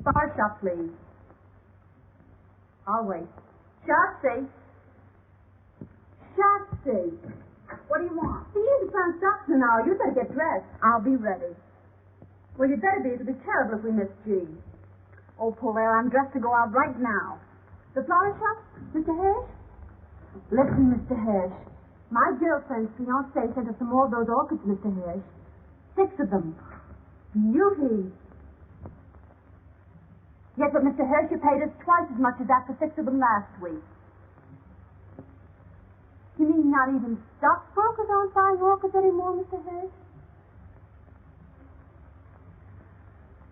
Flower shop, please. I'll wait. Shotzi. Shotzi. What do you want? He needs to find socks in an hour. You better get dressed. I'll be ready. Well, you'd better be. It'll be terrible if we miss G. Oh, Polaire, I'm dressed to go out right now. The flower shop? Mr. Hirsch? Listen, Mr. Hirsch. My girlfriend's fiancé sent us some more of those orchids, Mr. Hirsch. 6 of them. Beauty. Yes, but Mr. Hirsch, you paid us twice as much as that for 6 of them last week. You mean not even stockbrokers aren't buying orchids anymore, Mr. Hirsch?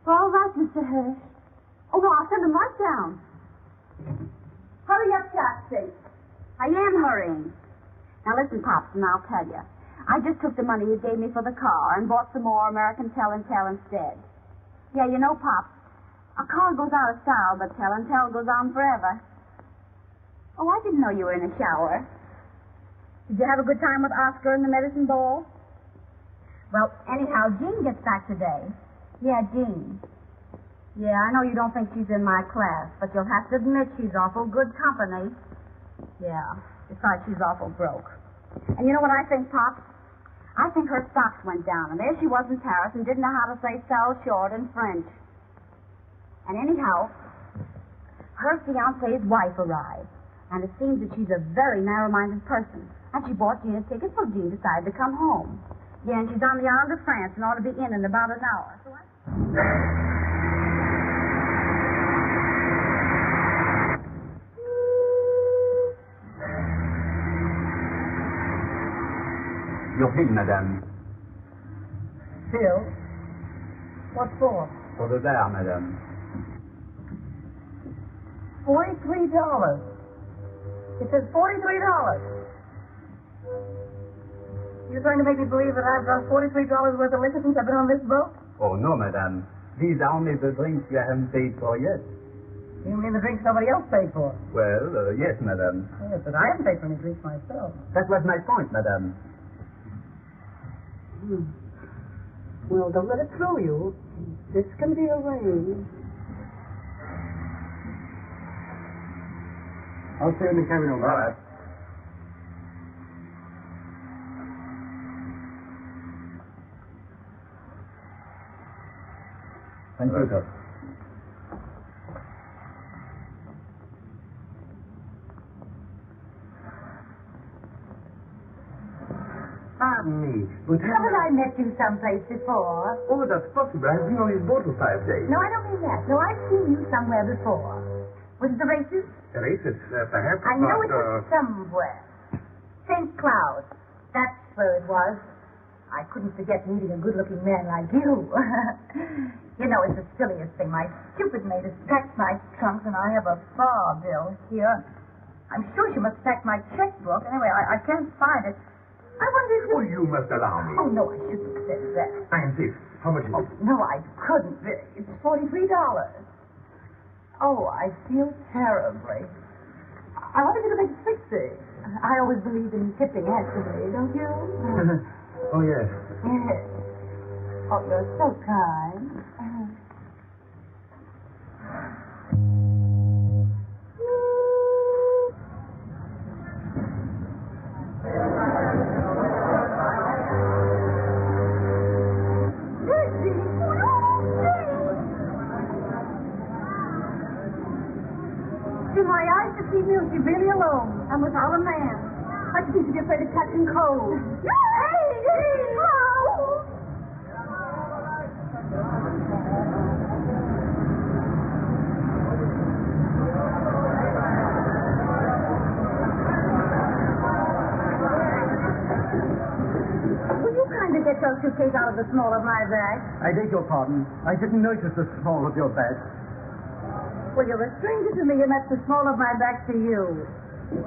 All right, Mr. Hirsch. Oh, no, I'll send them right down. Hurry up, Shotzi. I am hurrying. Now, listen, Pops, and I'll tell you. I just took the money you gave me for the car and bought some more American Tell and Tell instead. Yeah, you know, Pops, a car goes out of style, but Tell and Tell goes on forever. Oh, I didn't know you were in a shower. Did you have a good time with Oscar and the medicine ball? Well, anyhow, Jean gets back today. Yeah, Jean. Yeah, I know you don't think she's in my class, but you'll have to admit she's awful good company. Yeah, besides she's awful broke. And you know what I think, Pop? I think her stocks went down, and there she was in Paris and didn't know how to say sell short in French. And anyhow, her fiancé's wife arrived, and it seems that she's a very narrow-minded person. And she bought Jean a ticket, so Jean decided to come home. Yeah, and she's on the island of France and ought to be in about an hour. So Your bill, madame. Bill? What for? For the bar, madame. $43. It says $43. You're trying to make me believe that I've got $43 worth of liquor since I've been on this boat? Oh, no, madame. These are only the drinks you haven't paid for yet. You mean the drinks somebody else paid for? Well, yes, madame. Yes, but I haven't paid for any drinks myself. That was my point, madame. Well, don't let it throw you. This can be arranged. I'll stay in the cabin over. All right. Thank you, sir. Pardon me, but Haven't I met you someplace before? Oh, that's possible. I've been on his boat for 5 days. No, I don't mean that. No, I've seen you somewhere before. Was it the races? The races, perhaps. I know it was somewhere. St. Cloud. That's where it was. I couldn't forget meeting a good-looking man like you. You know, it's the silliest thing. My stupid maid has packed my trunks, and I have a bar bill here. I'm sure she must have packed my checkbook. Anyway, I can't find it. I wonder if you... Oh, you must allow me. Oh, no, I shouldn't have said that. I insist. How much is it? No, I couldn't. It's $43. Oh, I feel terribly. I wonder if you could make it 60. I always believe in tipping handsomely, don't you? Oh, yes. Yes. Oh, you're so kind. In my eyes, to see me, was she really alone and without a man. I just seem to be afraid of catching cold. Will you kindly get your suitcase out of the small of my bag? I beg your pardon. I didn't notice the small of your bag. Well, you're a stranger to me, and that's the small of my back to you. Hey,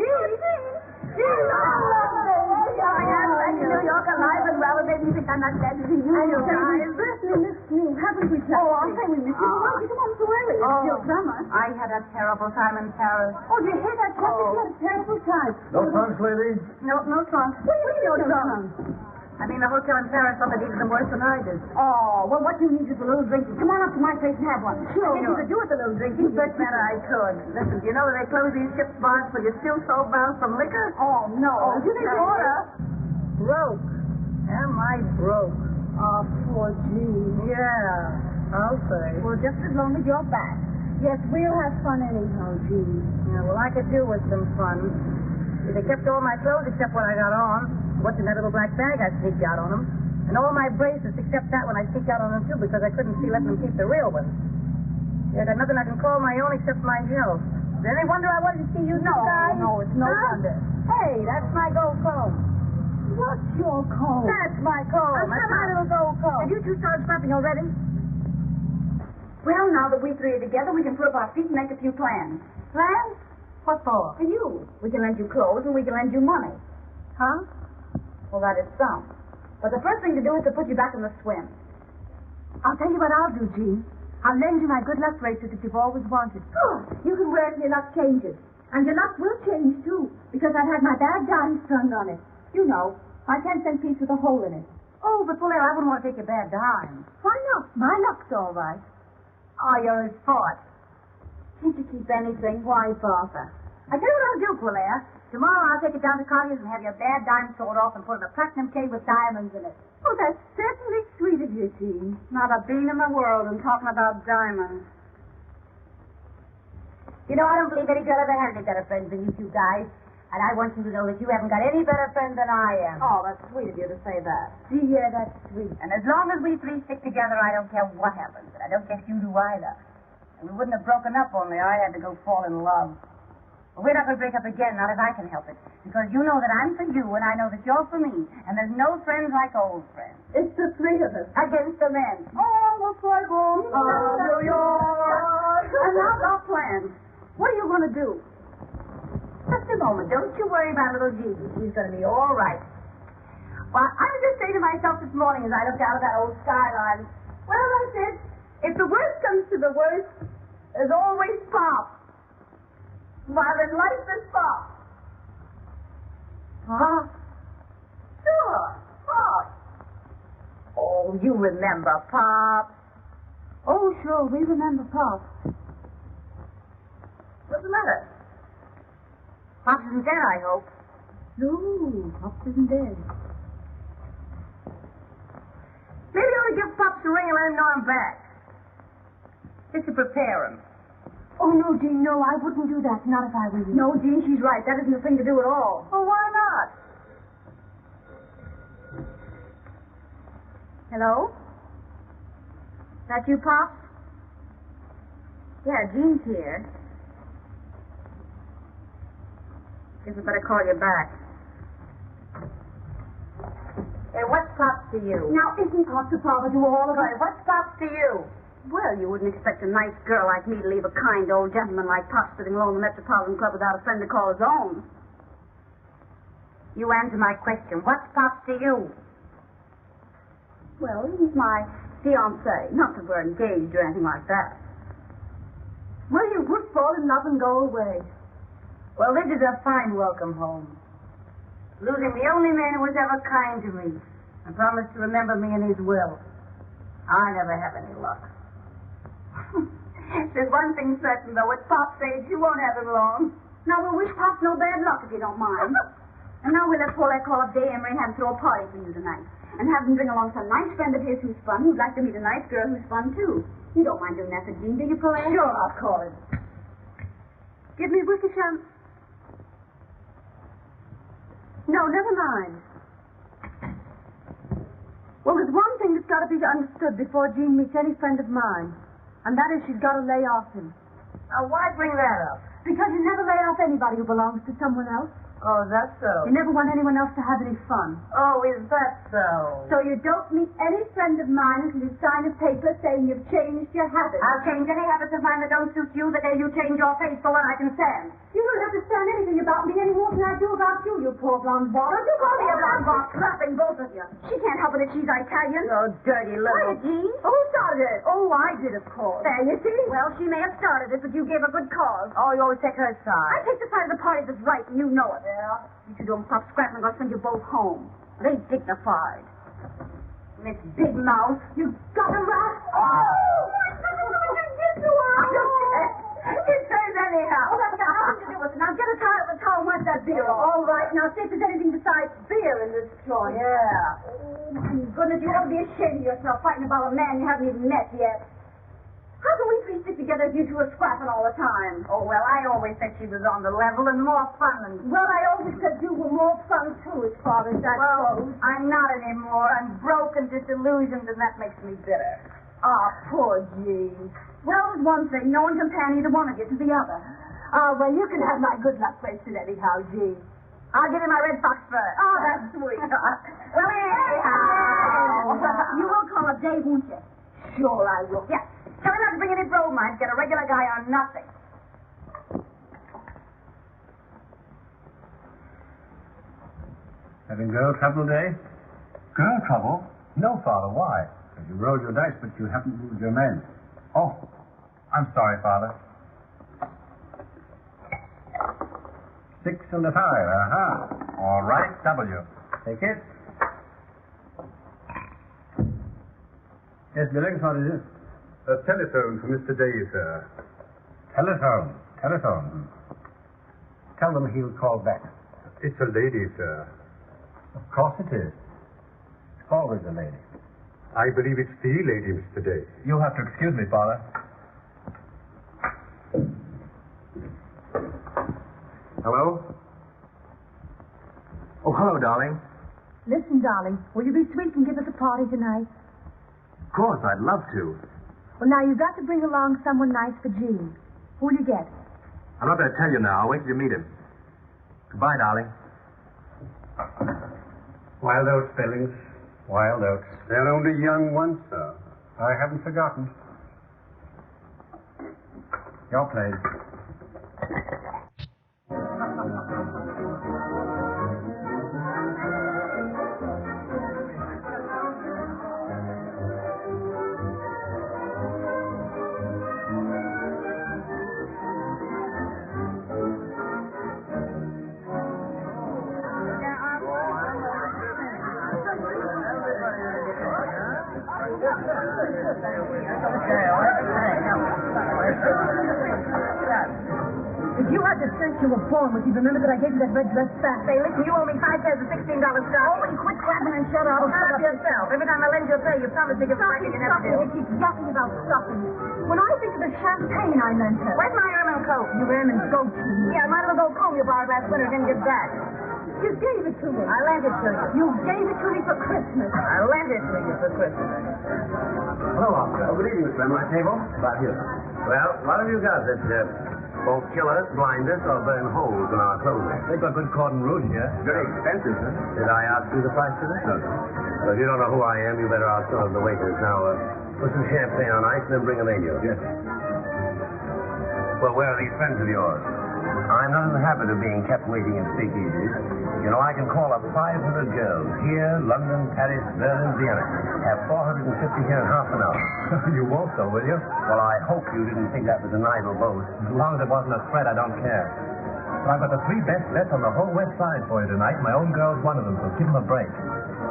Gene, I love this. Here I am back in New York, alive and well, and maybe you think I'm not glad to see you. I know, guys. We missed you, haven't we, Chuck? Oh, I'll say we missed you. Why did you come so early? It's still summer. I had a terrible time in Paris. Oh, did you hear that, Chuck? You had a terrible time. No trunks, lady? No trunk. What do you mean, no trunk? I I mean, the hotel in Paris only needed them worse than I did. Oh, well, what you need is a little drinking. Come on up to my place and have one. Sure. I guess you could do with a little drinking. You bet I could. Listen, do you know that they close these ship's bars for your still so bound from liquor? Oh, no. Oh, you need no. water. Broke. Am I broke? Oh, poor Jean. Yeah, I'll say. Well, just as long as you're back. Yes, we'll have fun anyhow, Jean. Yeah, well, I could do with some fun. They kept all my clothes except what I got on. What's in that little black bag I sneaked out on them. And all my bracelets except that one I sneaked out on them, too, because I couldn't see letting them keep the real ones. Yeah, I got nothing I can call my own except my health. Is there any wonder I wanted to see you guys? No, it's no wonder. Hey, that's my gold comb. What's your comb? That's my comb. That's my little gold comb. Have you two started scrapping already? Well, now that we three are together, we can put up our feet and make a few plans. Plans? What for? For you. We can lend you clothes and we can lend you money. Huh? Well, that is some. But the first thing to do is to put you back in the swim. I'll tell you what I'll do, Jean. I'll lend you my good luck bracelet that you've always wanted. Good. You can wear it till your luck changes. And your luck will change, too, because I've had my bad dimes turned on it. You know, my 10-cent piece with a hole in it. Oh, but Fuller, I wouldn't want to take your bad dime. Why not? My luck's all right. Oh, you're his sport. Can't you keep anything? Why, Bertha? I tell you what I'll do, Fuller. Tomorrow I'll take it down to Collier's and have your bad dime sawed off and put in a platinum cave with diamonds in it. Oh, that's certainly sweet of you, Jean. Not a bean in the world and talking about diamonds. You know, I don't believe any girl ever had any better friends than you two guys. And I want you to know that you haven't got any better friends than I am. Oh, that's sweet of you to say that. Yeah, that's sweet. And as long as we three stick together, I don't care what happens. And I don't guess you do either. And we wouldn't have broken up only I had to go fall in love. But we're not going to break up again, not if I can help it. Because you know that I'm for you, and I know that you're for me. And there's no friends like old friends. It's the three of us. Against the men. Oh, looks like home. New York. And now our plans. What are you going to do? Just a moment. Don't you worry about little Gigi. She's going to be all right. Well, I was just saying to myself this morning as I looked out of that old skyline, well, I said, if the worst comes to the worst, there's always Pop. While in life is Pop. Huh? Sure, Pop. Oh, you remember Pop. Oh, sure, we remember Pop. What's the matter? Pop isn't dead, I hope. No, Pop isn't dead. Maybe you ought to give Pops a ring and let him know I'm back. Just to prepare him. Oh, no, Jean, no, I wouldn't do that. Not if I were you. No, Jean, she's right. That isn't the thing to do at all. Well, why not? Hello? That you, Pop? Yeah, Jean's here. Guess I better call you back. Hey, what's Pops to you? Now, isn't Pop the father to all of us? Hey, what's Pops to you? Well, you wouldn't expect a nice girl like me to leave a kind old gentleman like Pop sitting alone in the Metropolitan Club without a friend to call his own. You answer my question. What's Pops to you? Well, he's my fiancé. Not that we're engaged or anything like that. Well, you would fall in love and go away. Well, this is a fine welcome home. Losing the only man who was ever kind to me and promised to remember me in his will. I never have any luck. There's one thing certain, though. With Pop's age, you won't have him long. Now, we'll wish Pop no bad luck, if you don't mind. And now we'll let Paulette call up Day Emery and have him throw a party for you tonight. And have him bring along some nice friend of his who's fun, who'd like to meet a nice girl who's fun, too. You don't mind doing that for Jean, do you, Paulette? Sure, I'll call him. Give me Wickersham. No, never mind. Well, there's one thing that's got to be understood before Jean meets any friend of mine. And that is she's got to lay off him. Now, why bring that up? Because you never lay off anybody who belongs to someone else. Oh, that's so. You never want anyone else to have any fun. Oh, is that so? So you don't meet any friend of mine until you sign a paper saying you've changed your habits. I'll change any habits of mine that don't suit you the day you change your face for one I can stand. You don't understand anything about me any more than I do about you, you poor blonde ball. Don't you call me a blonde ball, clapping both of you. She can't help it if she's Italian. Oh, dirty little... Quiet, Jean. Who started it? Oh, I did, of course. There, you see? Well, she may have started it, but you gave a good cause. Oh, you always take her side. I take the side of the party that's right, and you know it. Yeah? If you don't stop scrapping, I'm going to send you both home. It ain't dignified. Miss Big Mouth, you got a rat. Oh, my goodness, what did you get to her? It says anyhow. Oh, that's got nothing to do with it. Now get a tie up the towel and wipe that beer off. All right, now see if there's anything besides beer in this joint. Yeah. Oh, my goodness, you ought to be ashamed of yourself fighting about a man you haven't even met yet. How can we three stick together if you two are scrapping all the time? Oh, well, I always said she was on the level and more fun than... Well, I always said you were more fun, too, as far as that goes. I'm not anymore. I'm broken, disillusioned, and that makes me bitter. Ah, poor Jean. Well, there's one thing. No one can pan either one of you to the other. Oh, well, you can have my good luck bracelet anyhow, Jean. I'll give you my red fox fur. Oh, that's sweet. Well, anyhow. You will call up Dave, won't you? Sure I will. Yeah. Tell him not to bring any bromide. Get a regular guy on nothing. Having girl trouble, Dave? Girl trouble? No, Father. Why? Because you rolled your dice, but you haven't moved your men. Oh, I'm sorry, Father. 6 and a 5. Aha. All right, W. Take it. Yes, Billings, what is it? A telephone for Mr. Day, sir. Telephone. Telephone. Tell them he'll call back. It's a lady, sir. Of course it is. It's always a lady. I believe it's the lady, Mr. Day. You'll have to excuse me, Father. Hello? Oh, hello, darling. Listen, darling, will you be sweet and give us a party tonight? Of course, I'd love to. Well, now, you've got to bring along someone nice for Jean. Who'll you get? I'm not going to tell you now. I'll wait till you meet him. Goodbye, darling. Wild oats, Billings. Wild oats. They're only young ones, sir. I haven't forgotten. Your place. If you had the sense you were born with, you'd remember that I gave you that red dress back. Say, listen, you owe me 5 pairs of $16 stock. Oh, will you quit clapping and shut up? Oh, shut up yourself. Every time I lend you a pair, you promise to give it back and you never do. You keep yapping about stuffing. When I think of the champagne I lent her. Where's my ermine coat? Your ermine goat cheese. Yeah, my little gold comb you borrowed last winter didn't get back. You gave it to me. I lent it to you. You gave it to me for Christmas. I lent it to you for Christmas. Hello, Oscar. Oh, good evening, Slim. My table? About here. Well, what have you got that won't kill us, blind us, or burn holes in our clothing? They've got good cordon rouge here. Very expensive, sir. Did I ask you the price of this? No. Well, if you don't know who I am, you better ask some of the waiters. Now, put some champagne on ice and then bring them in, you. Yes. Well, where are these friends of yours? I'm not in the habit of being kept waiting in speakeasies. You know, I can call up 500 girls here, London, Paris, Berlin, Vienna. Have 450 here in half an hour. You won't, though, will you? Well, I hope you didn't think that was an idle boast. As long as it wasn't a threat, I don't care. But I've got the 3 best bets on the whole West Side for you tonight. My own girl's one of them, so give them a break.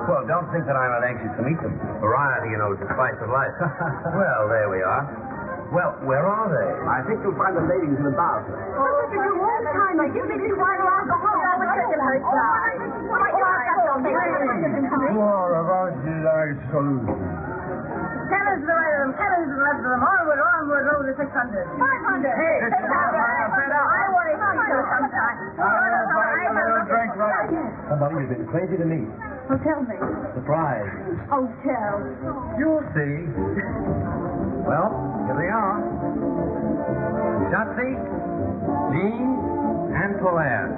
Well, don't think that I'm not anxious to meet them. Variety, you know, is the spice of life. Well, there we are. Well, where are they? I think you'll find the ladies in the bar. Oh, what did you all the time? Like, you made me whine around the whole hour with your hurt side. Ten is the right of them, 10 is the left of them. Onward, onward, over the 600. 500. Hey, I want to see you sometime. Somebody you've been crazy to meet. Oh, tell me. Surprise. Oh, tell. You'll see. Well, here they are. Shotzi, Jean, and Polaire.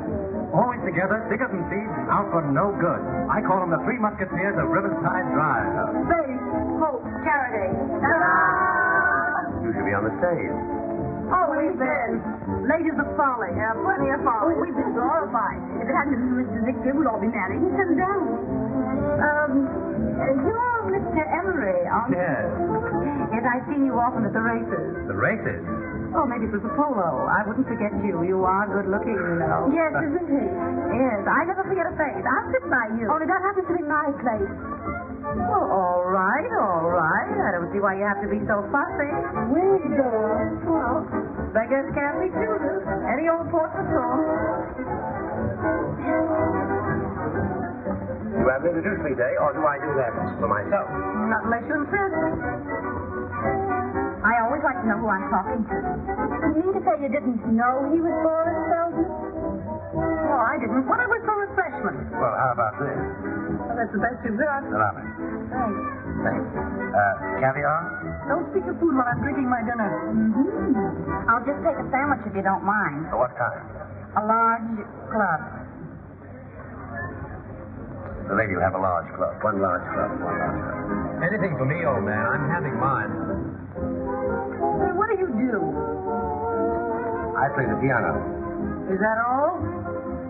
Always together, thick as thieves, out for no good. I call them the 3 Musketeers of Riverside Drive. Faith, hope, charity. You should be on the stage. Oh, we've been. Ladies of folly. Yeah, plenty of folly. Oh, we've been glorified. If it hadn't been for Mr. Nick, we'd all be married and settled down. You're Mr. Emery, aren't you? Yes. Yes, I've seen you often at the races. The races? Oh, maybe it was a polo. I wouldn't forget you. You are good looking, you know. Yes, isn't he? Yes, I never forget a face. I'll sit by you. Only that happens to be my place. Well, all right, all right. I don't see why you have to be so fussy. Wait, girl. Well, beggars can't be choosers. Any old port will do. You have to introduce me, Day, or do I do that for myself? Not unless you insist. I always like to know who I'm talking to. You mean to say you didn't know he was Boris Feldman? No, I didn't. What I was for refreshment. Well, how about this? Well, that's the best you've got. Allow me. Thanks. Thanks. Caviar? Don't speak of food while I'm drinking my dinner. Mm-hmm. I'll just take a sandwich if you don't mind. What kind? A large club. The lady will have a large club. One large club. Anything for me, old man. I'm having mine. Say, what do you do? I play the piano. Is that all?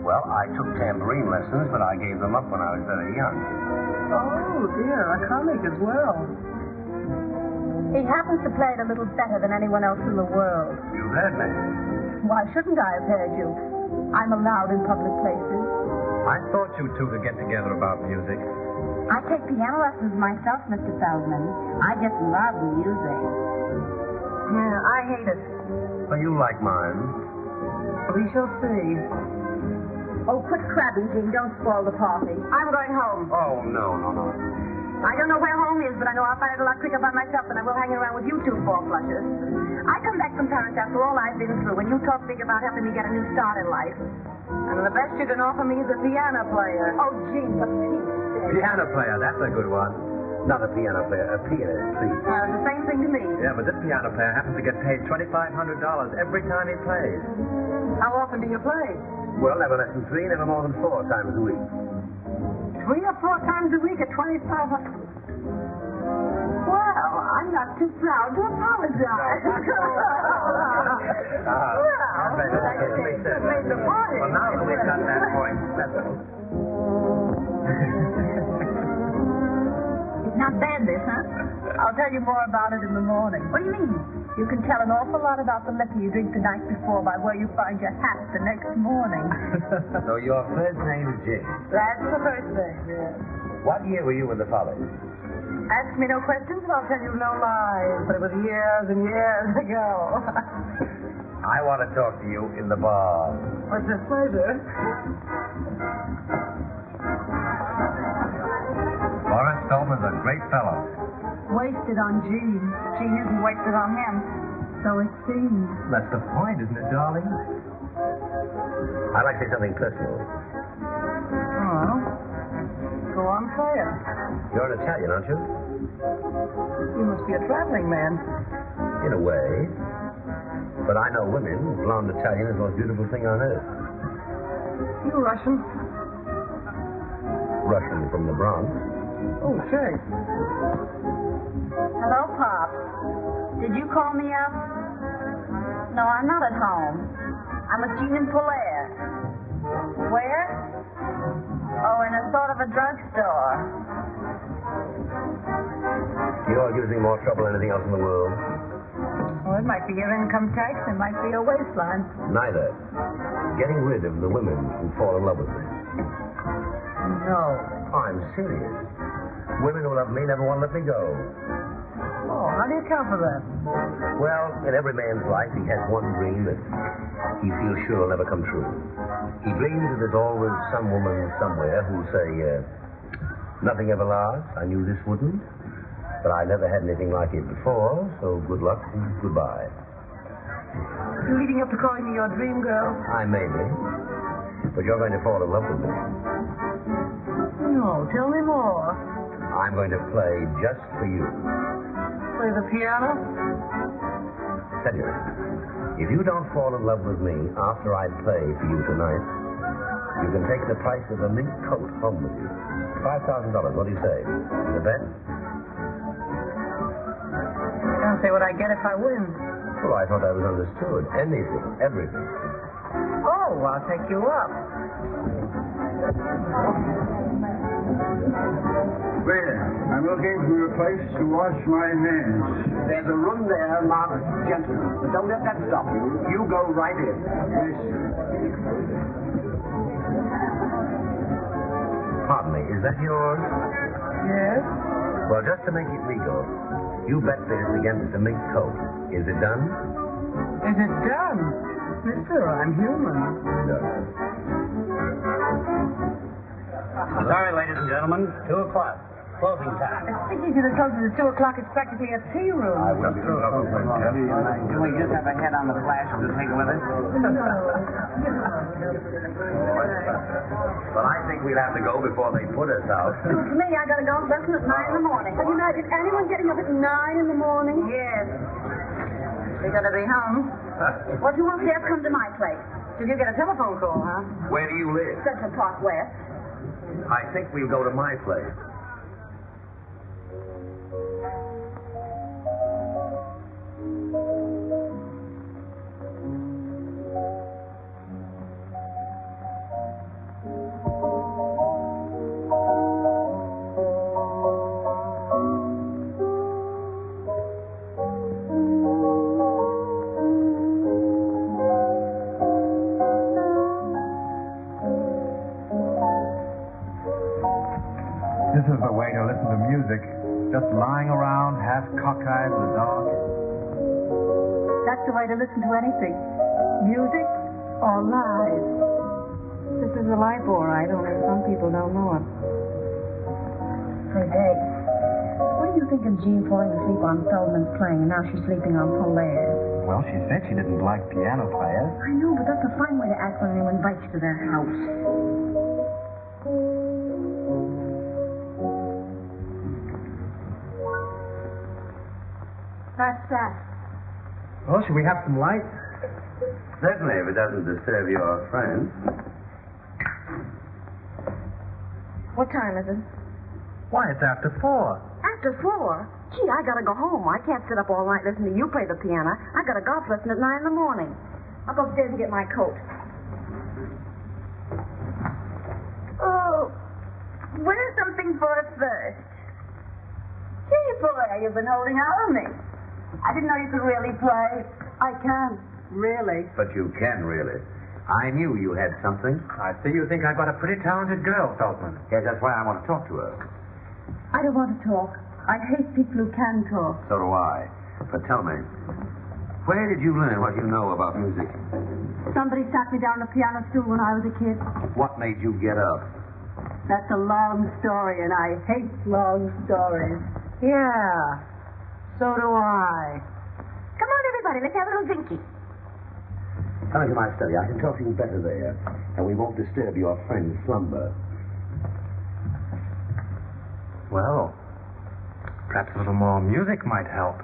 Well, I took tambourine lessons, but I gave them up when I was very young. Oh, dear, a comic as well. He happens to play it a little better than anyone else in the world. You've heard me. Why shouldn't I have heard you? I'm allowed in public places. I thought you two could get together about music. I take piano lessons myself, Mr. Feldman. I just love music. Yeah, I hate it. Well, you like mine. We shall see. Oh, quit crabbing, Jean. Don't spoil the party. I'm going home. Oh, no. I don't know where home is, but I know I'll find it a lot quicker by myself than I will hanging around with you two four-flushers. I come back from Paris after all I've been through, and you talk big about helping me get a new start in life. And the best you can offer me is a piano player. Oh, Jean, for Pete's sake. Piano player, that's a good one. Not a piano player, a pianist, please. The same thing to me. Yeah, but this piano player happens to get paid $2,500 every time he plays. How often do you play? Well, never less than 3, never more than 4 times a week. 3 or 4 times a week at $2,500. Well, I'm not too proud to apologize. Made the party. Well, now that we've got that point settled. It's not bad, this, huh? I'll tell you more about it in the morning. What do you mean? You can tell an awful lot about the liquor you drink the night before by where you find your hat the next morning. So your first name is Jane. That's the first thing, yes. What year were you in the Follies? Ask me no questions and I'll tell you no lies. But it was years and years ago. I want to talk to you in the bar. What's a pleasure? Boris Feldman's a great fellow. Wasted on Jean. Jean isn't wasted on him. So it seems. That's the point, isn't it, darling? I'd like to say something personal. Oh. Go on, say it. You're an Italian, aren't you? You must be a traveling man. In a way. But I know women. Blonde Italian is the most beautiful thing on earth. You Russian? Russian from the Bronx. Oh, say. Hello, Pop. Did you call me up? No, I'm not at home. I'm with Jean and Polaire. Where? Oh, in a sort of a drugstore. You know what gives me more trouble than anything else in the world? Well, it might be your income tax. It might be your waistline. Neither. Getting rid of the women who fall in love with me. No. I'm serious. Women who love me never want to let me go. Oh, how do you account for that? Well, in every man's life, he has one dream that he feels sure will never come true. He dreams that there's always some woman somewhere who'll say, nothing ever lasts. I knew this wouldn't. But I never had anything like it before, so good luck and goodbye. You're leading up to calling me your dream girl? I may be. But you're going to fall in love with me. No, tell me more. I'm going to play just for you. Play the piano? Tell you, if you don't fall in love with me after I play for you tonight, you can take the price of a mink coat home with you. $5,000. What do you say? The bet? Can't say what I get if I win. Well, I thought I was understood. Anything, everything. Oh, I'll take you up. Waiter, I'm looking for a place to wash my hands. There's a room there marked gentlemen, but don't let that stop you. You go right in. Yes, sir. Pardon me, is that yours? Yes? Well, just to make it legal, you bet this against the mink coat. Is it done? Is it done? Mister, I'm human. Sorry, ladies and gentlemen. 2 o'clock. Closing time. Speaking to the closing at 2 o'clock, it's practically a tea room. I will be through. Can we just have a head on the flash to take with us? Well, I think we'll have to go before they put us out. It's me. I gotta go lesson at 9 in the morning. Can you imagine anyone getting up at 9 in the morning? Yes. We're gonna be home. Well, if you want to come to my place. Did you get a telephone call, huh? Where do you live? Central Park West. I think we'll go to my place. This is the way to listen to music. Just lying around, half cockeyed in the dark. That's the way to listen to anything. Music or lies. This is a life, all right, only some people don't know it. Say, Dave, what do you think of Jean falling asleep on Feldman's playing and now she's sleeping on Polaire? Well, she said she didn't like piano players. I know, but that's a fine way to act when anyone invites you to their house. That's that. Well, should we have some light? Certainly, if it doesn't disturb your friend. What time is it? Why, it's after 4. After 4? Gee, I gotta go home. I can't sit up all night listening to you play the piano. I got a golf lesson at 9 in the morning. I'll go upstairs and get my coat. Oh, where's something for a thirst? Gee, boy, you've been holding out on me. I didn't know you could really play. I can, really. But you can, really. I knew you had something. I see you think I've got a pretty talented girl, Feldman. Yes, that's why I want to talk to her. I don't want to talk. I hate people who can talk. So do I. But tell me, where did you learn what you know about music? Somebody sat me down on a piano stool when I was a kid. What made you get up? That's a long story, and I hate long stories. Yeah, so do I. Come on, everybody, let's have a little drinky. Come into my study. I can talk to you better there, and we won't disturb your friend's slumber. Well, perhaps a little more music might help.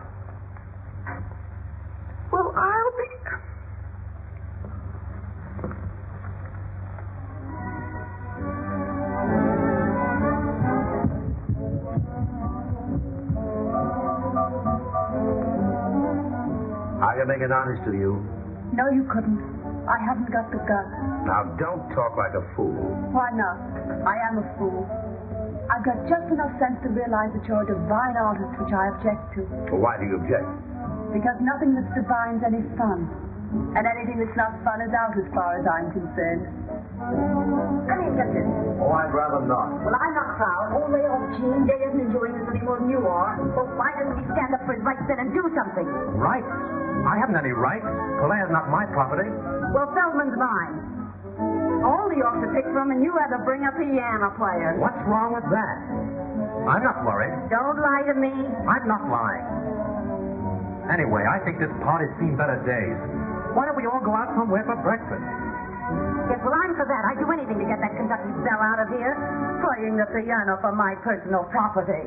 Well, I'll be... I can make an honest to you. No, you couldn't. I haven't got the guts. Now, don't talk like a fool. Why not? I am a fool. I've got just enough sense to realize that you're a divine artist, which I object to. Well, why do you object? Because nothing that's divine's any fun. And anything that's not fun is out as far as I'm concerned. Come here, get this. Oh, I'd rather not. Well, I'm not proud. Oh, lay off, Gene. Jay isn't enjoying this any more than you are. Well, why doesn't he stand up for his rights then and do something? Rights? I haven't any rights. Polaire's not my property. Well, Feldman's mine. All you ought to pick from, and you had to bring a piano player. What's wrong with that? I'm not worried. Don't lie to me. I'm not lying. Anyway, I think this party's seen better days. Why don't we all go out somewhere for breakfast? Yes, well, I'm for that. I'd do anything to get that Kentucky belle out of here. Playing the piano for my personal property.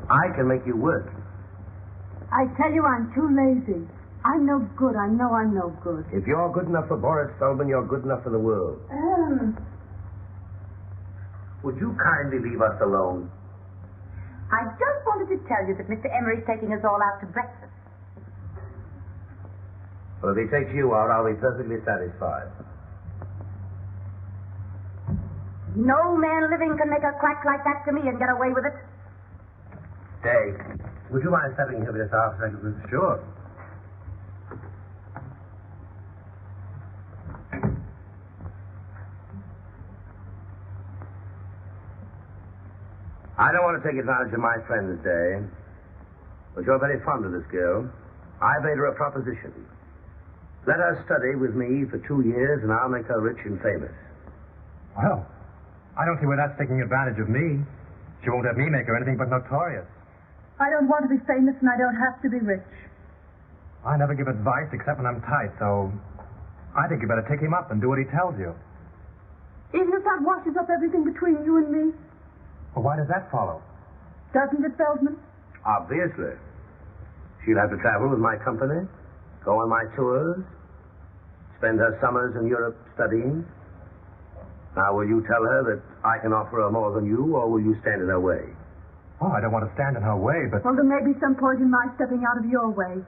I can make you work. I tell you, I'm too lazy. I'm no good. I know I'm no good. If you're good enough for Boris Feldman, you're good enough for the world. Would you kindly leave us alone? I just wanted to tell you that Mr. Emery's taking us all out to breakfast. Well, if he takes you out, I'll be perfectly satisfied. No man living can make a crack like that to me and get away with it. Dave, would you mind stepping here just half a second? Sure. I don't want to take advantage of my friend's day, but you're very fond of this girl. I made her a proposition. Let her study with me for 2 years, and I'll make her rich and famous. Well, I don't see where that's taking advantage of me. She won't have me make her anything but notorious. I don't want to be famous, and I don't have to be rich. I never give advice except when I'm tight, so I think you better take him up and do what he tells you. Even if that washes up everything between you and me? Well, why does that follow? Doesn't it, Feldman? Obviously. She'll have to travel with my company, go on my tours, spend her summers in Europe studying. Now, will you tell her that I can offer her more than you, or will you stand in her way? Oh, I don't want to stand in her way, but... Well, there may be some point in my stepping out of your way.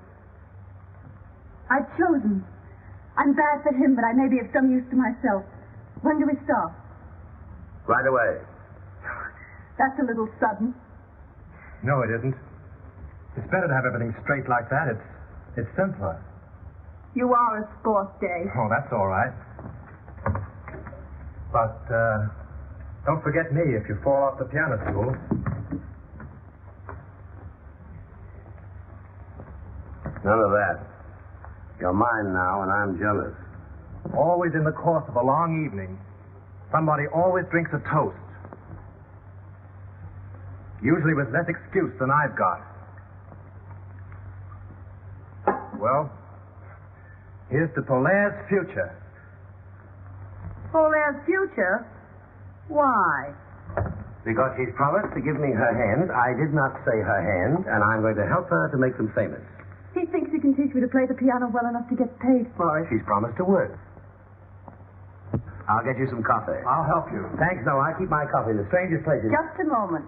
I've chosen. I'm bad for him, but I may be of some use to myself. When do we start? Right away. That's a little sudden. No, it isn't. It's better to have everything straight like that. It's simpler. You are a sport, Dave. Oh, that's all right. But, don't forget me if you fall off the piano stool. None of that. You're mine now, and I'm jealous. Always in the course of a long evening, somebody always drinks a toast. Usually with less excuse than I've got. Well, here's to Polaire's future. Polaire's future? Why? Because she's promised to give me her hand. I did not say her hand, and I'm going to help her to make them famous. He thinks he can teach me to play the piano well enough to get paid for it. She's promised to work. I'll get you some coffee. I'll help you. Thanks, no, I keep my coffee in the strangest places. Just a moment.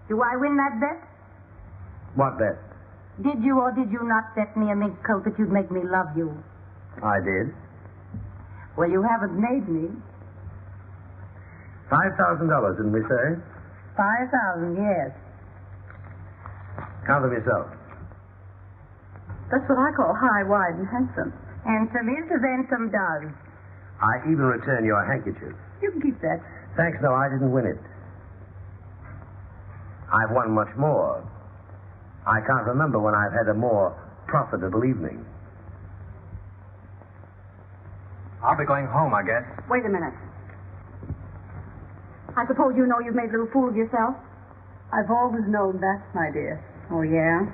Do I win that bet? What bet? Did you or did you not bet me a mink coat that you'd make me love you? I did. Well, you haven't made me. $5,000, didn't we say? 5,000, yes. Count them yourself. That's what I call high, wide, and handsome. Handsome is as handsome does. I even return your handkerchief. You can keep that. Thanks, no, I didn't win it. I've won much more. I can't remember when I've had a more profitable evening. I'll be going home, I guess. Wait a minute. I suppose you know you've made a little fool of yourself? I've always known that, my dear. Oh, yeah?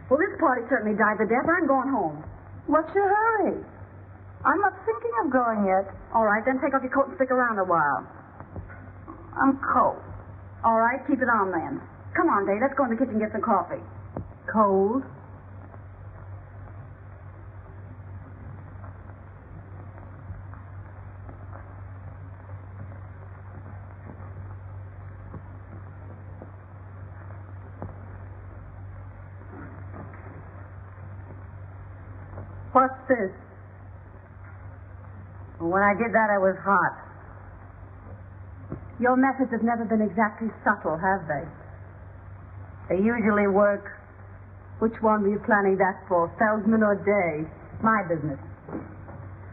Well, this party certainly died the death. I'm going home. What's your hurry? I'm not thinking of going yet. All right, then take off your coat and stick around a while. I'm cold. All right, keep it on then. Come on, Dave. Let's go in the kitchen and get some coffee. Cold? What's this? When I did that, I was hot. Your methods have never been exactly subtle, have they? They usually work. Which one were you planning that for, Feldman or Day? My business.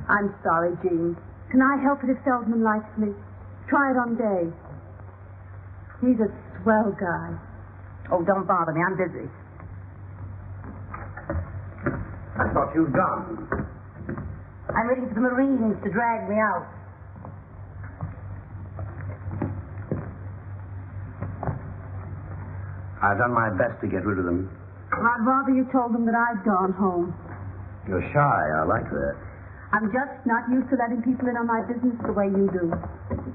I'm sorry, Jean. Can I help it if Feldman likes me? Try it on Day. He's a swell guy. Oh, don't bother me. I'm busy. I thought you'd gone. I'm waiting for the Marines to drag me out. I've done my best to get rid of them. I'd rather you told them that I'd gone home. You're shy. I like that. I'm just not used to letting people in on my business the way you do.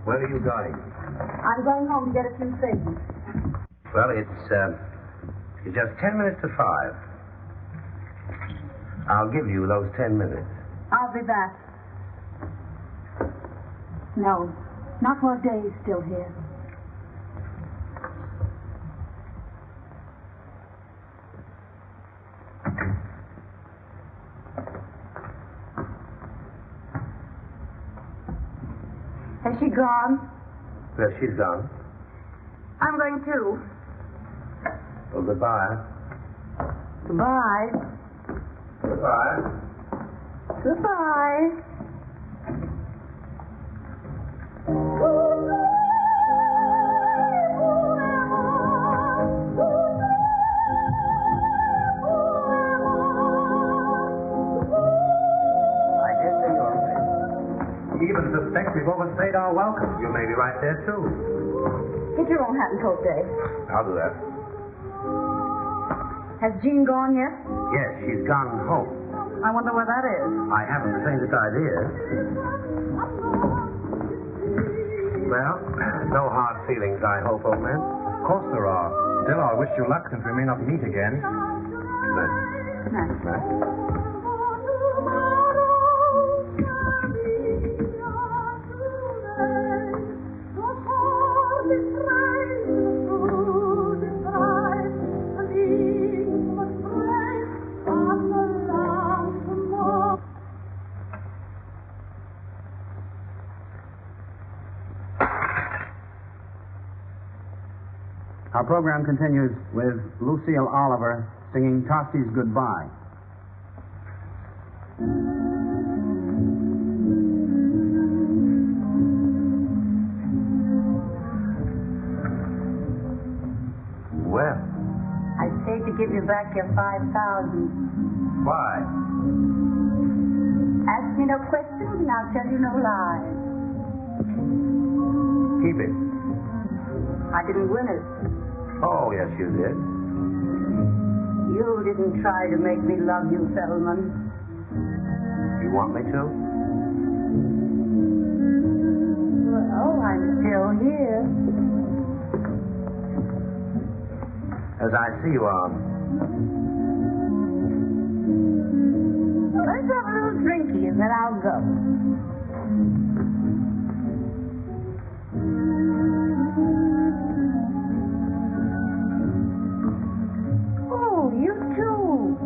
Where are you going? I'm going home to get a few things. Well, it's just 10 minutes to 5. I'll give you those 10 minutes. I'll be back. No, not while Dave's still here. Has she gone? Yes, she's gone. I'm going too. Well, goodbye. Goodbye. Goodbye. Goodbye. Goodbye. even suspect we've overstayed our welcome. You may be right there, too. Get your own hat and coat, Dave. I'll do that. Has Jean gone yet? Yes, she's gone home. I wonder where that is. I haven't the faintest idea. Well, no hard feelings, I hope, old man. Of course there are. Still, I wish you luck since we may not meet again. Nice. Our program continues with Lucille Oliver singing Tossie's Goodbye. Well, I say to give you back your 5,000. why? Ask me no questions and I'll tell you no lies. Keep it. I didn't win it. Oh, yes, you did. You didn't try to make me love you, Feldman. You want me to? Well, I'm still here. As I see you are. Let's have a little drinky and then I'll go. Oh, you too.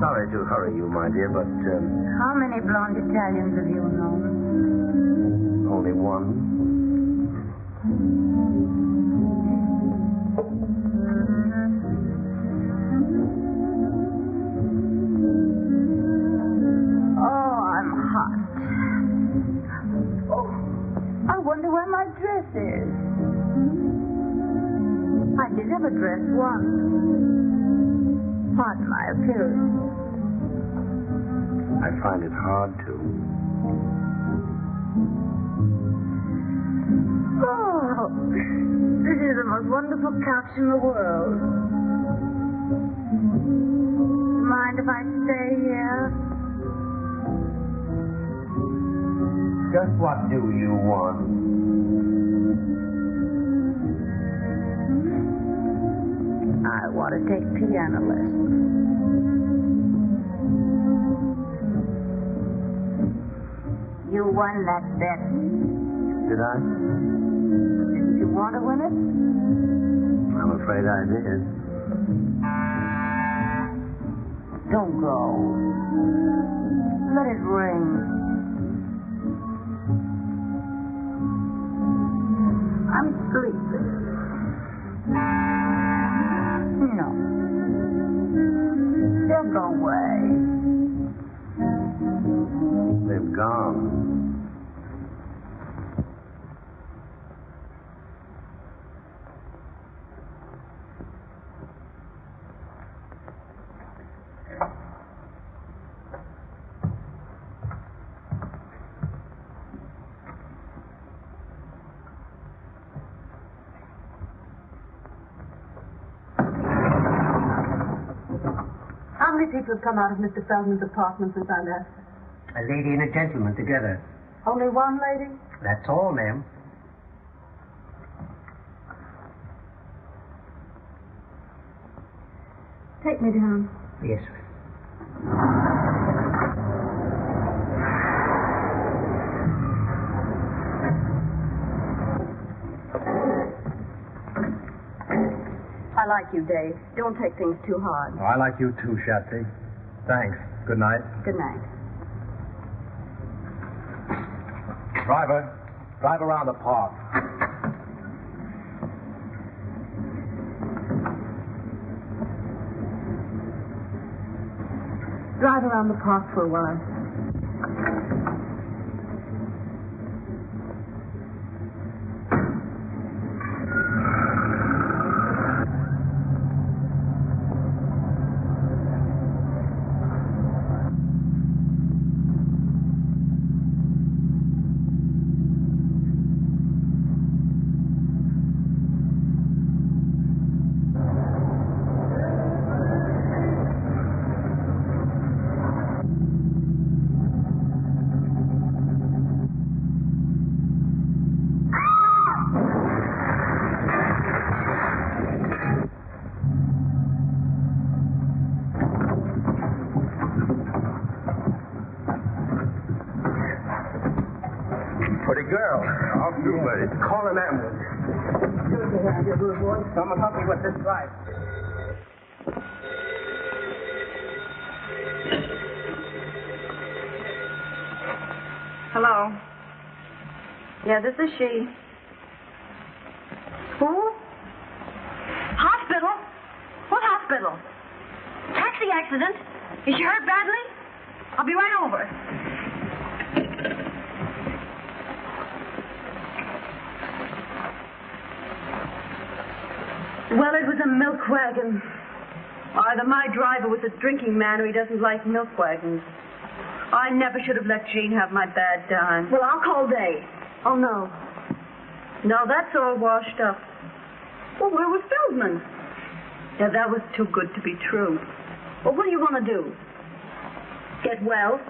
Sorry to hurry you, my dear, but How many blonde Italians have you known? only one. Oh, I'm hot. Oh, I wonder where my dress is. I did have a dress once. Pardon my appearance. I find it hard to. Oh, this is the most wonderful couch in the world. Mind if I stay here? Just what do you want? I want to take piano lessons. You won that bet. Did I? Didn't you want to win it? I'm afraid I did. Don't go. Let it ring. I'm sleepy. No. They'll go away. They've gone. How many people have come out of Mr. Feldman's apartment since I left? A lady and a gentleman together. Only one lady? That's all, ma'am. Take me down. Yes, sir. I like you, Dave. Don't take things too hard. Oh, I like you too, Shatsy. Thanks. Good night. Good night. Driver, drive around the park. Drive around the park for a while. Pretty girl. I'll do, buddy. Call an ambulance. Excuse me, here, rude boy. Someone help me with this drive. Hello. Yeah, this is she. Who? Hospital? What hospital? Taxi accident? Is she hurt badly? I'll be right over. Well, it was a milk wagon. Either my driver was a drinking man or he doesn't like milk wagons. I never should have let Jean have my bad dime. Well, I'll call Dave. Oh, no. No, that's all washed up. Well, where was Feldman? Yeah, that was too good to be true. Well, what do you want to do? Get well,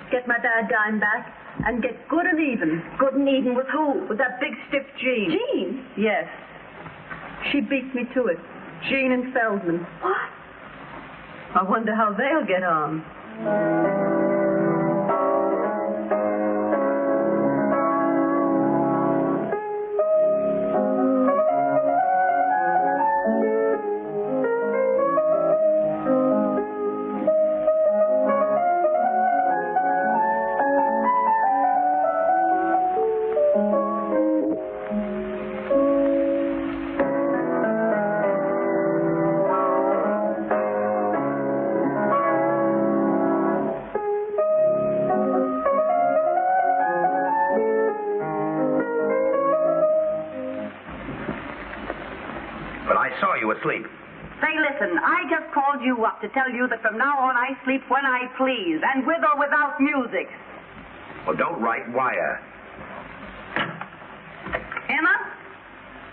get my bad dime back, and get good and even. Good and even with who? With that big stiff Jean. Jean? Yes. She beat me to it. Jean and Feldman. What? I wonder how they'll get on. Asleep. Say, listen, I just called you up to tell you that from now on I sleep when I please, and with or without music. Well, don't write wire. Emma,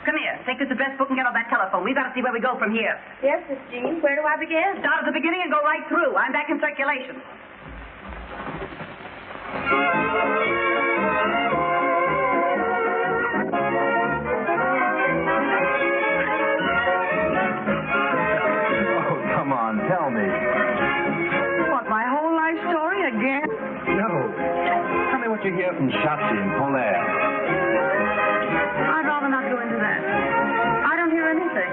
come here. Take us the best book and get on that telephone. We've got to see where we go from here. Yes, Miss Jean. Where do I begin? Start at the beginning and go right through. I'm back in circulation. Tell me. What, my whole life story again? No. Tell me what you hear from Shotzi and Polaire. I'd rather not go into that. I don't hear anything.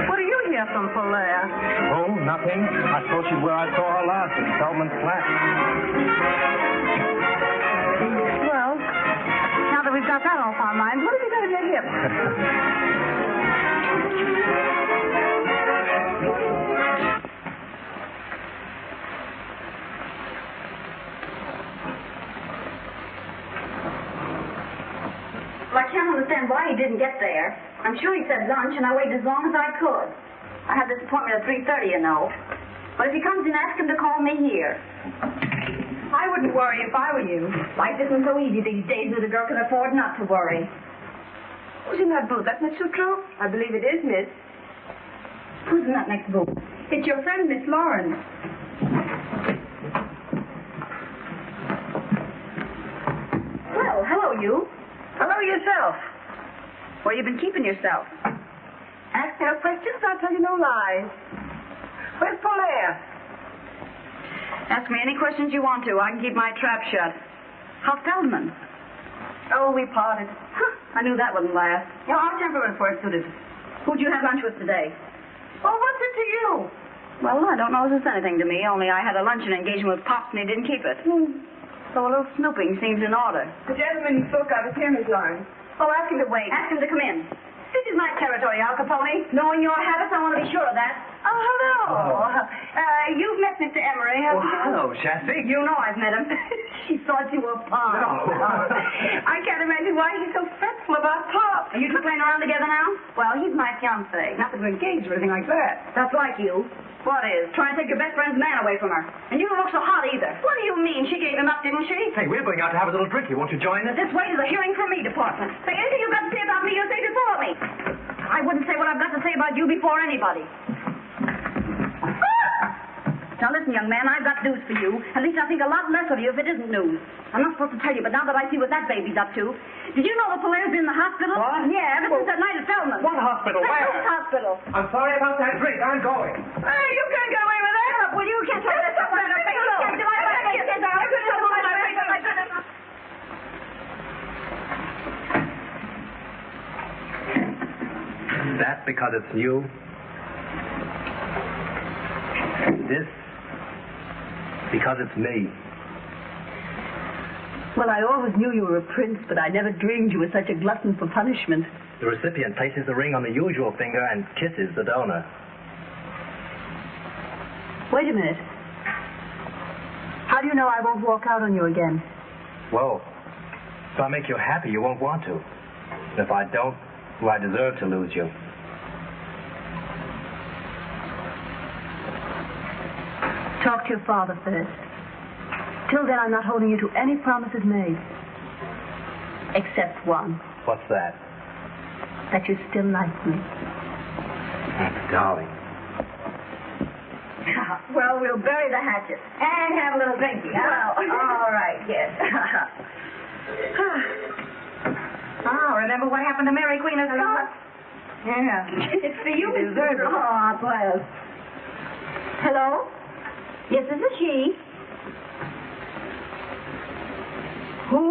What do you hear from Polaire? Oh, nothing. I suppose she's where I saw her last, in Feldman's flat. Well, now that we've got that off our minds, what are we going to do here? Well, I can't understand why he didn't get there. I'm sure he said lunch, and I waited as long as I could. I had this appointment at 3:30, you know. But if he comes in, ask him to call me here. I wouldn't worry if I were you. Life isn't so easy these days that a girl can afford not to worry. Who's in that booth? That's Miss Sutro? I believe it is, Miss. Who's in that next booth? It's your friend, Miss Lawrence. Well, hello, you. Hello yourself. Where you been keeping yourself? Ask no questions, I'll tell you no lies. Where's Polaire? Ask me any questions you want to. I can keep my trap shut. How's Feldman? Oh, we parted. Huh, I knew that wouldn't last. You know, our temperaments weren't suited. Who'd you have lunch with today? Oh, what's it to you? Well, I don't know if it's anything to me, only I had a luncheon engagement with Pops and he didn't keep it. So a little snooping seems in order. The gentleman you spoke of is here, Miss Lawrence. Oh, ask him to wait. Ask him to come in. This is my territory, Al Capone. Knowing your habits, I want to be sure of that. Oh, hello. You've met Mr. Emery, haven't you? Hello, Shotzi. You know I've met him. She thought you were Pop. No. I can't imagine why he's so fretful about Pop. Are you two playing around together now? Well, he's my fiancé. Not that we're engaged or anything like that. That's like you. What is? Trying to take your best friend's man away from her. And you don't look so hot either. What do you mean? She gave him up, didn't she? Hey, we're going out to have a little drink. Won't you join us? This way to the hearing from me department. Say anything you've got to say about me, you say before me. I wouldn't say what I've got to say about you before anybody. Now listen, young man, I've got news for you. At least I think a lot less of you if it isn't news. I'm not supposed to tell you, but now that I see what that baby's up to. Did you know that Polaire's been in the hospital? What? Yeah, ever since that night at Feldman. What hospital? The Where? Health hospital. I'm sorry about that drink. I'm going. Hey, you can't get away with that. Will you can't tell me that? because it's new. This because it's me. Well, I always knew you were a prince, but I never dreamed you were such a glutton for punishment. The recipient places the ring on the usual finger and kisses the donor. Wait a minute. How do you know I won't walk out on you again? Whoa. If I make you happy, you won't want to. And if I don't, well, I deserve to lose you. Talk to your father first. Till then, I'm not holding you to any promises made. Except one. What's that? That you still like me. Darling. Well, we'll bury the hatchet and have a little drinky. Well, all right, yes. Remember what happened to Mary Queen of Scots? Yeah. It's for you, Miss Gerber. Oh, well. Hello? Yes, this is she. Who?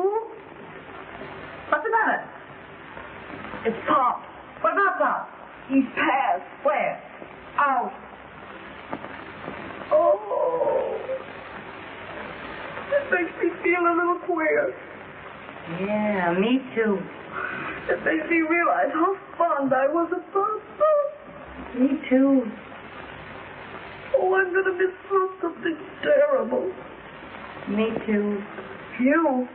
What's the matter? It's Pop. What about Pop? He's passed. Where? Out. Oh. It makes me feel a little queer. Yeah, me too. It makes me realize how fond I was of Pop. Me too. Oh, I'm going to miss something terrible. Me too. You?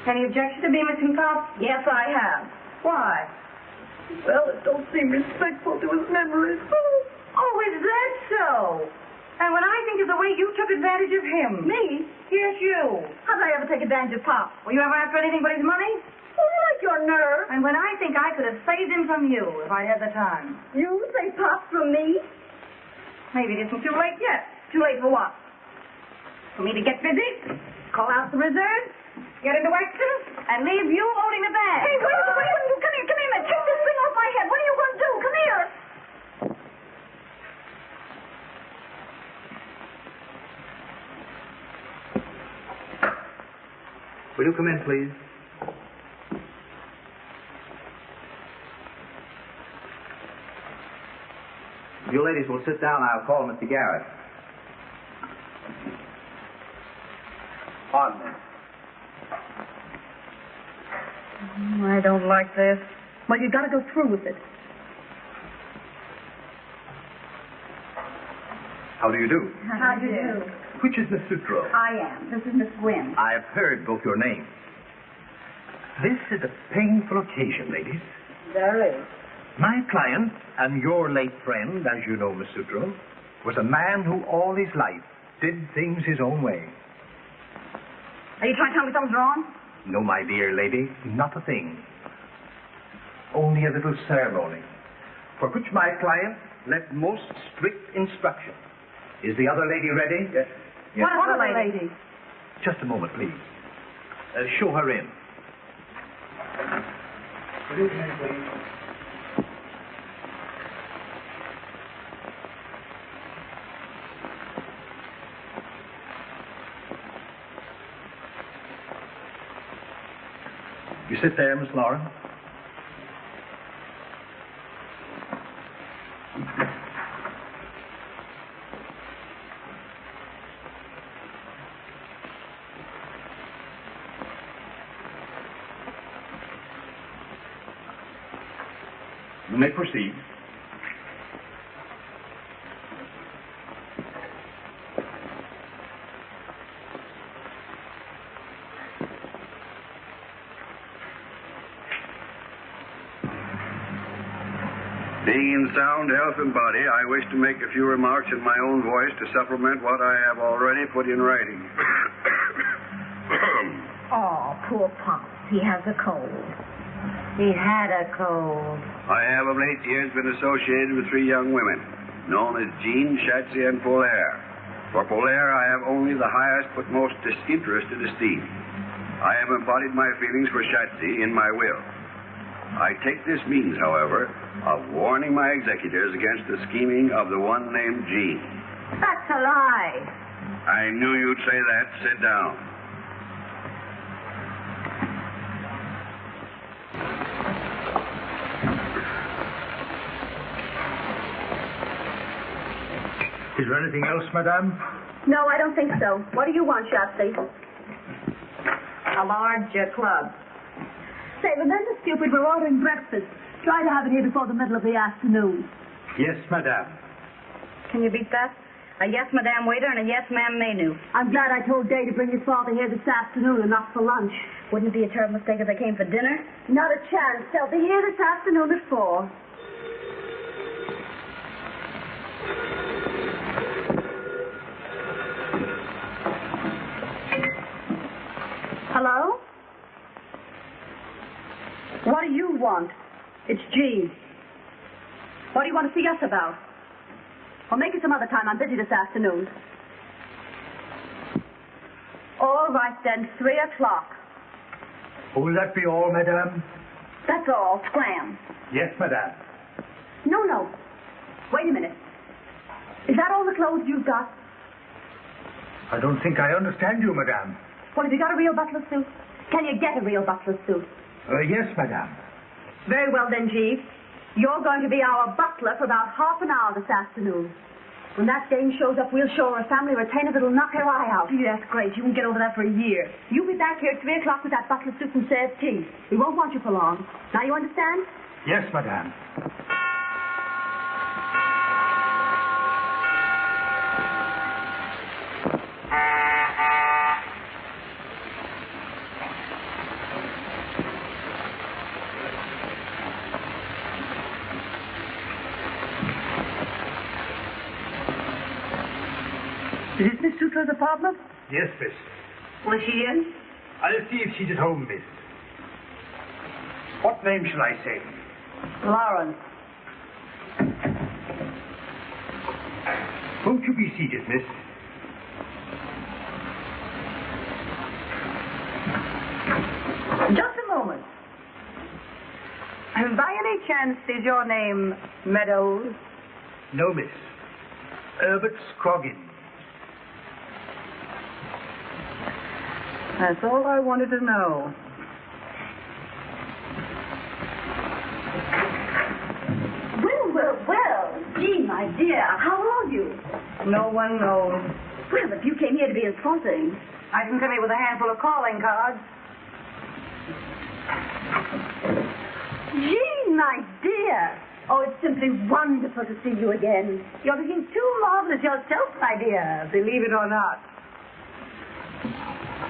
Any objection to me missing Pop? Yes, I have. Why? Well, it don't seem respectful to his memories. Oh, is that so? And when I think of the way you took advantage of him. Me? Yes, you. How did I ever take advantage of Pop? Were you ever after anything but his money? Oh, you like your nerve. And when I think I could have saved him from you if I had the time. You save Pop from me? Maybe it isn't too late yet. Too late for what? For me to get busy, call out the reserves, get into action, and leave you owning the bag. Hey, wait a minute. Come here, man. Take this thing off my head. What are you going to do? Come here. Will you come in, please? You ladies will sit down. I'll call Mr. Garrett. Pardon me. I don't like this. Well, you got to go through with it. How do you do? How do you do? Which is Miss Sutro? I am. This is Miss Gwynn. I've heard both your names. This is a painful occasion, ladies. There is. My client and your late friend, as you know, Miss Sutro, was a man who all his life did things his own way. Are you trying to tell me something's wrong? No, my dear lady, not a thing. Only a little ceremony, for which my client left most strict instruction. Is the other lady ready? Yes. What other lady? Just a moment, please. Show her in. Good evening, please. You sit there, Miss Lauren. You may proceed. Being in sound health and body, I wish to make a few remarks in my own voice to supplement what I have already put in writing. Oh, poor Pop. He has a cold. He had a cold. I have of late years been associated with three young women, known as Jean, Shatsy, and Polaire. For Polaire, I have only the highest but most disinterested esteem. I have embodied my feelings for Shatsy in my will. I take this means, however, of warning my executors against the scheming of the one named Jean. That's a lie. I knew you'd say that. Sit down. Is there anything else, madame? No, I don't think so. What do you want, Shotzi? A large club. Say, remember, stupid, we're ordering breakfast. Try to have it here before the middle of the afternoon. Yes, madame. Can you beat that? A yes, madame waiter and a yes, ma'am menu. I'm glad I told Day to bring his father here this afternoon and not for lunch. Wouldn't it be a terrible mistake if they came for dinner? Not a chance. They'll be here this afternoon at 4. Hello? What do you want? It's Jean. What do you want to see us about? Well, make it some other time. I'm busy this afternoon. All right, then. 3 o'clock. Will that be all, madame? That's all. Scram. Yes, madame. No. Wait a minute. Is that all the clothes you've got? I don't think I understand you, madame. Well, have you got a real butler suit? Can you get a real butler suit? Yes, madame. Very well, then, Jeeves. You're going to be our butler for about half an hour this afternoon. When that dame shows up, we'll show her a family retainer that'll knock her eye out. Gee, that's great. You can get over that for a year. You'll be back here at 3 o'clock with that butler suit and serve tea. We won't want you for long. Now you understand? Yes, madame. Is this Miss Sutra's apartment? Yes, miss. Was she in? I'll see if she's at home, miss. What name shall I say? Lawrence. Won't you be seated, miss? Just a moment. By any chance, is your name Meadows? No, miss. Herbert Scroggins. That's all I wanted to know. Well. Gee, my dear, how are you? No one knows. Well, if you came here to be insulting. I didn't come here with a handful of calling cards. Gee, my dear. Oh, it's simply wonderful to see you again. You're looking too marvelous yourself, my dear. Believe it or not.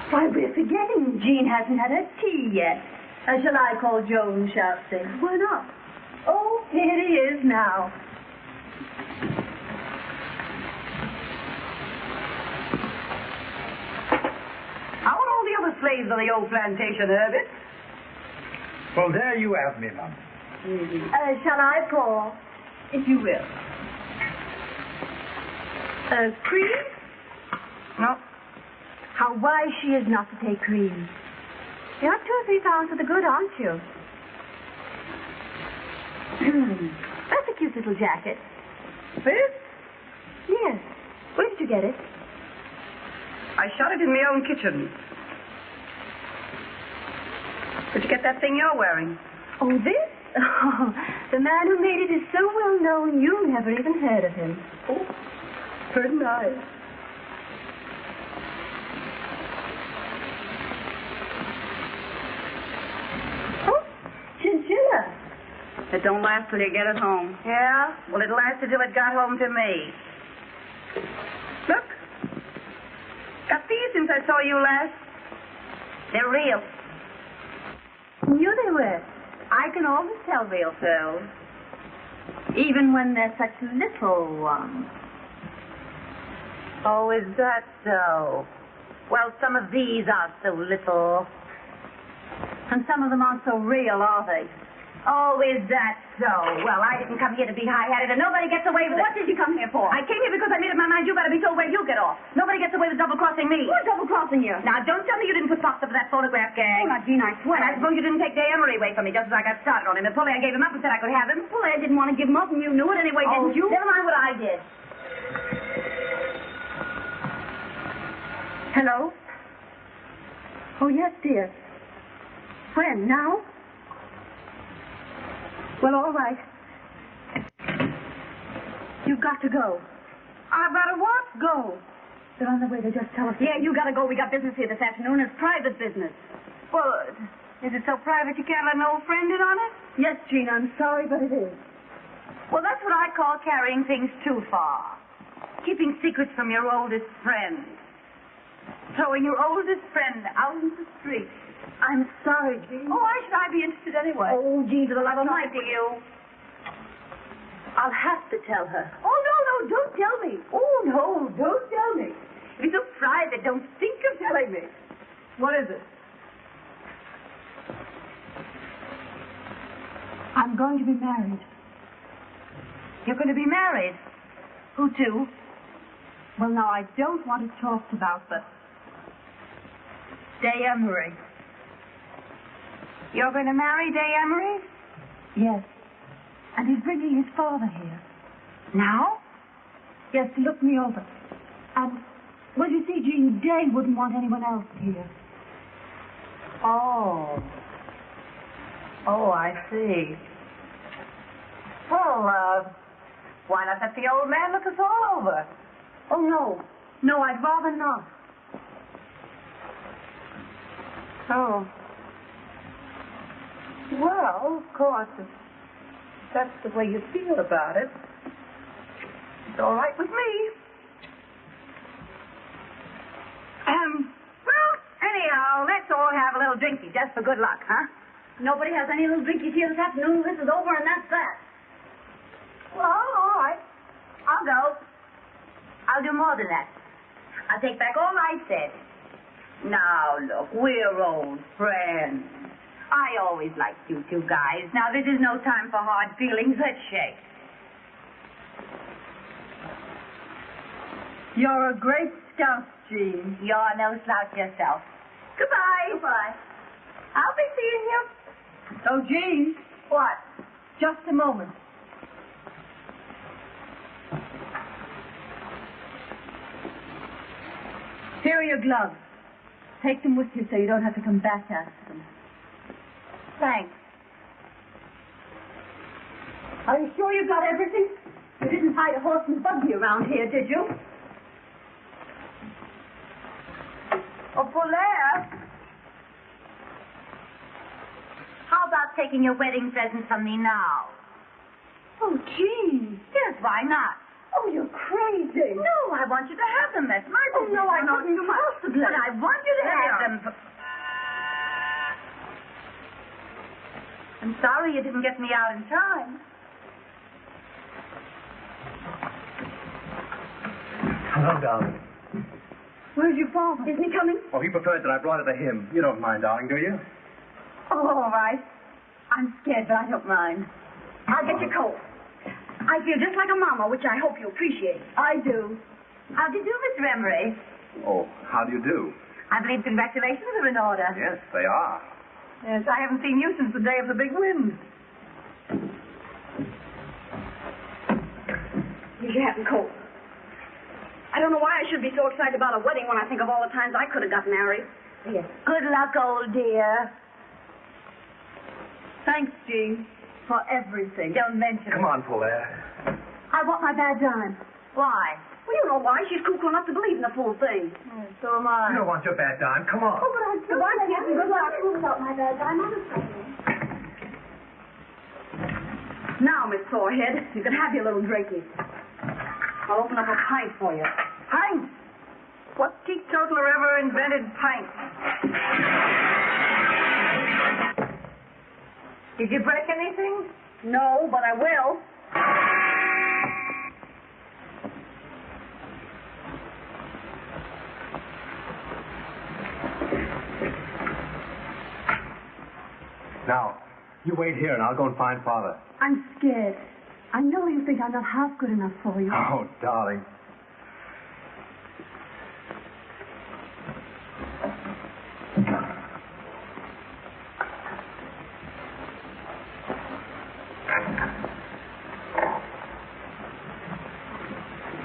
Why, we're forgetting Jean hasn't had her tea yet. Shall I call Joan, Shafty? Why not? Oh, here he is now. How are all the other slaves on the old plantation, Herbert? Well, there you have me, Mum. Shall I call? If you will. Cream? No. How wise she is not to take cream. You're 2 or 3 pounds for the good, aren't you? That's a cute little jacket. This? Yes. Where did you get it? I shot it in my own kitchen. Where'd you get that thing you're wearing? Oh, this? Oh, the man who made it is so well known you never even heard of him. Oh, very nice. Oh, chinchilla. It don't last till you get it home. Yeah? Well, it lasted till it got home to me. Look. Got these since I saw you last. They're real. Knew they were. I can always tell real pearls. Even when they're such little ones. Oh, is that so? Well, some of these are so little. And some of them aren't so real, are they? Oh, is that so? Well, I didn't come here to be high-hatted, and nobody gets away with it. What did you come here for? I came here because I made up my mind you better be told where you get off. Nobody gets away with double-crossing me. Who's double-crossing you? Now, don't tell me you didn't put Fox up for that photograph gang. Oh, now, Jean, I swear. And I suppose you didn't take Day Emery away from me just as I got started on him. And Polly, I gave him up and said I could have him. Well, I didn't want to give him up, and you knew it anyway, didn't you? Never mind what I did. Hello? Oh, yes, dear. When? Now? Well, all right. You've got to go. I've got to what? Go. They're on the way. They just tell us. Yeah, you gotta go. We got business here this afternoon. It's private business. Well, is it so private you can't let an old friend in on it? Yes, Gina, I'm sorry, but it is. Well, that's what I call carrying things too far. Keeping secrets from your oldest friend. Throwing your oldest friend out into the street. I'm sorry, Jean. Oh, why should I be interested anyway? Oh, Jean, for the love of Mike, Mike. to you. I'll have to tell her. Oh, no, don't tell me. Oh, no, don't tell me. If it's so private, don't think of telling me. What is it? I'm going to be married. You're going to be married? Who to? Well, now, I don't want it talked about, but... Day Emery. You're going to marry Day Emery? Yes. And he's bringing his father here. Now? Yes, to look me over. And, well, you see, Jean, Day wouldn't want anyone else here. Oh. Oh, I see. Well, why not let the old man look us all over? Oh, no. No, I'd rather not. Oh. Well, of course, if that's the way you feel about it, it's all right with me. Well, anyhow, let's all have a little drinky just for good luck, huh? Nobody has any little drinkies here this afternoon. This is over, and that's that. Well, all right. I'll go. I'll do more than that. I'll take back all I said. Now, look, we're old friends. I always liked you two guys. Now, this is no time for hard feelings. Let's shake. You're a great scout, Jean. You're no slouch yourself. Goodbye. Goodbye. I'll be seeing you. Oh, Jean. What? Just a moment. Here are your gloves. Take them with you so you don't have to come back after them. Thanks. Are you sure you got everything? You didn't hide a horse and buggy around here, did you? Oh, Fuller. How about taking your wedding present from me now? Oh, Jean. Yes, why not? Oh, you're crazy. No, I want you to have them. That's my Oh, no, I couldn't possibly. But I want you to have them. I'm sorry you didn't get me out in time. Hello, darling. Where's your father? Isn't he coming? Oh, he preferred that I brought it to him. You don't mind, darling, do you? Oh, all right. I'm scared, but I don't mind. I'll get your coat. I feel just like a mama, which I hope you appreciate. I do. How do you do, Mr. Emery? Oh, how do you do? I believe congratulations are in order. Yes, they are. Yes, I haven't seen you since the day of the big wind. Here's your hat and coat. I don't know why I should be so excited about a wedding when I think of all the times I could have got married. Yes. Good luck, old dear. Thanks, Jean, for everything. Don't mention Come it. on, Fuller. I want my bad dime. Why? Well, you know why. She's cuckoo enough to believe in the full thing. So am I. You don't want your bad dime. Come on. Oh, but I still want to get good luck. Without my bad dime, honestly. Now, Miss Sorehead, you can have your little drinky. I'll open up a pint for you. Pint? What teetotaler ever invented pint? Did you break anything? No, but I will. Now, you wait here and I'll go and find Father. I'm scared. I know you think I'm not half good enough for you. Oh, darling.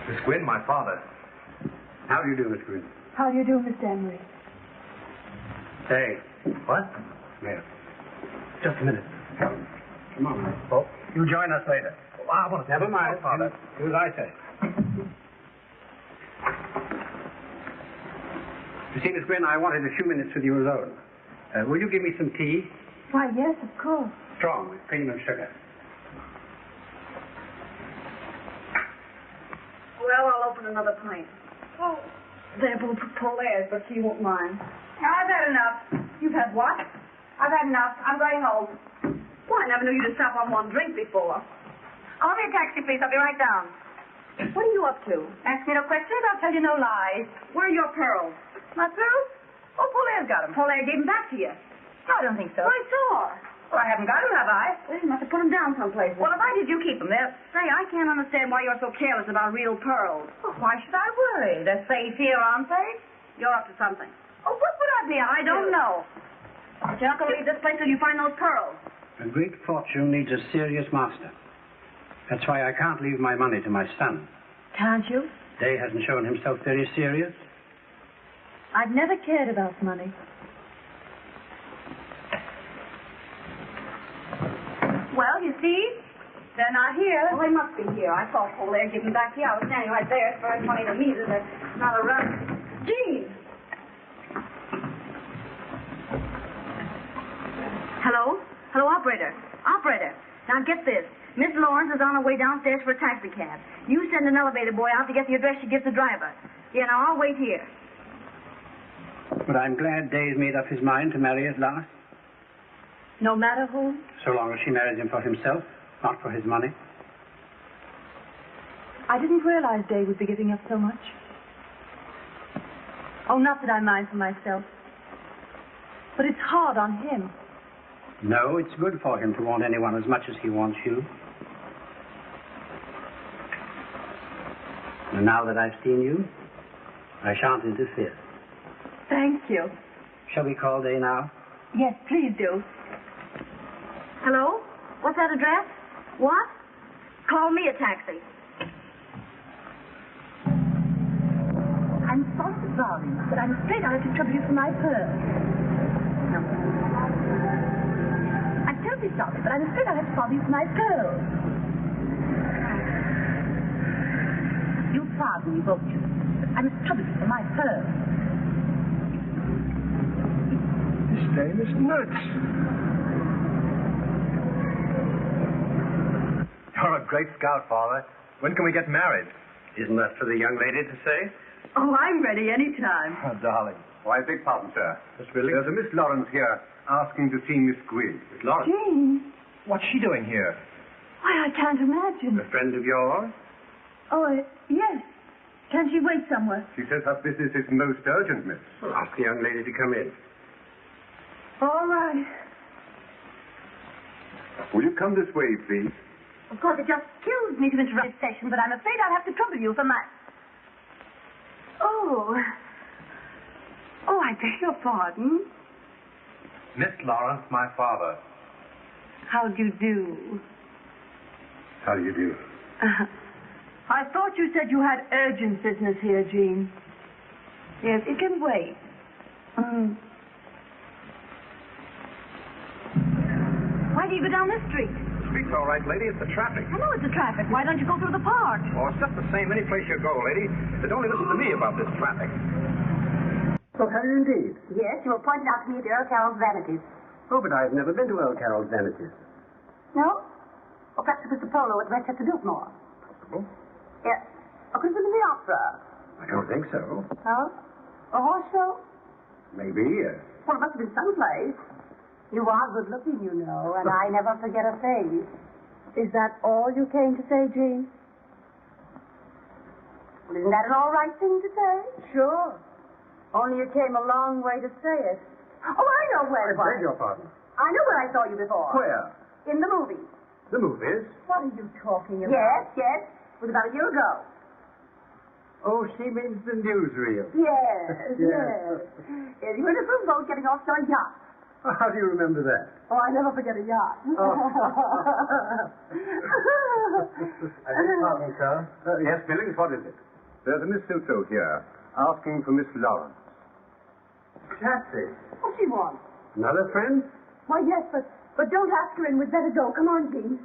Miss Gwynn, my father. How do you do, Miss Green? How do you do, Mr. Emery? Hey. What? Yeah. Just a minute. Come on. Oh, you join us later. Oh, I want to... Never mind. Father. Do as I say. You see, Miss Gwynn, I wanted a few minutes with you alone. Will you give me some tea? Why, yes, of course. Strong, with cream and sugar. Well, I'll open another pint. Oh, they're both Polaires, but she won't mind. I've had enough. You've had what? I've had enough. I'm going home. Well, I never knew you to stop on one drink before. Call me a taxi, please. I'll be right down. What are you up to? Ask me no questions. I'll tell you no lies. Where are your pearls? My pearls? Oh, Paulaire's got them. Polaire gave them back to you. No, I don't think so. I saw. Well, I haven't got them, have I? Well, you must have put them down someplace. Well, if I did, you keep them. They're... Say, I can't understand why you're so careless about real pearls. Well, why should I worry? They're safe here, aren't they? You're up to something. Oh, what would I be up I don't to? know. But you're not going to leave this place till you find those pearls. A great fortune needs a serious master. That's why I can't leave my money to my son. Can't you? Day hasn't shown himself very serious. I've never cared about money. Well, you see, they're not here. Well, they must be here. I saw Polaire give them back to you. I was standing right there. It's very funny to me that they're not around. Jean! Hello? Hello, operator. Operator. Now, get this. Miss Lawrence is on her way downstairs for a taxi cab. You send an elevator boy out to get the address she gives the driver. Yeah, now, I'll wait here. But I'm glad Day's made up his mind to marry at last. No matter who? So long as she marries him for himself, not for his money. I didn't realize Day would be giving up so much. Oh, not that I mind for myself. But it's hard on him. No, it's good for him to want anyone as much as he wants you. And now that I've seen you, I shan't interfere. Thank you. Shall we call Day now? Yes, please do. Hello? What's that address? What? Call me a taxi. I'm sorry to bother you, but I'm afraid I'll have to trouble you for my pearls. No. I'm terribly sorry, but I'm afraid I'll have to bother you for my pearls. You'll pardon me, won't you? But I must trouble you for my pearls. This dame is nuts. You're a great scout, Father. When can we get married? Isn't that for the young lady to say? Oh, I'm ready any time. Oh, darling. Why, beg pardon, sir. Miss Willie? There's a Miss Lawrence here asking to see Miss Gwynn. Miss Lawrence? Jane. What's she doing here? Why, I can't imagine. A friend of yours? Oh, yes. Can she wait somewhere? She says her business is most urgent, miss. Well, ask the young lady to come in. All right. Will you come this way, please? Of course, it just kills me to interrupt this session, but I'm afraid I'll have to trouble you for my... Oh, I beg your pardon. Miss Lawrence, my father. How do you do? How do you do? I thought you said you had urgent business here, Jean. Yes, it can wait. Why do you go down this street? The street's all right, lady. It's the traffic. I know it's the traffic. Why don't you go through the park? Oh, it's just the same any place you go, lady. But don't listen to me about this traffic. So have you indeed? Yes, you were pointed out to me at Earl Carroll's Vanities. Oh, but I've never been to Earl Carroll's Vanities. No? Or perhaps it was the polo at Westchester Biltmore. Possible? Yes. Or could it have been the opera? I don't think so. No? A horse show? Maybe, yes. Well, it must have been someplace. You are good looking, you know, and I never forget a face. Is that all you came to say, Jean? Well, isn't that an all right thing to say? Sure. Only you came a long way to say it. Oh, I know where it I beg was. your pardon. I know where I saw you before. Where? In the movie. The movies? What are you talking about? Yes. It was about a year ago. Oh, she means the newsreel. Yes. Yes. Yes, you were in a little boat getting off to a yacht. How do you remember that? Oh, I never forget a yacht. Oh. I beg your pardon, sir. Yes, Billings, what is it? There's a Miss Silto here asking for Miss Lawrence. Patsy. What she wants? Another friend? Why, yes, but don't ask her in. We'd better go. Come on, Jean.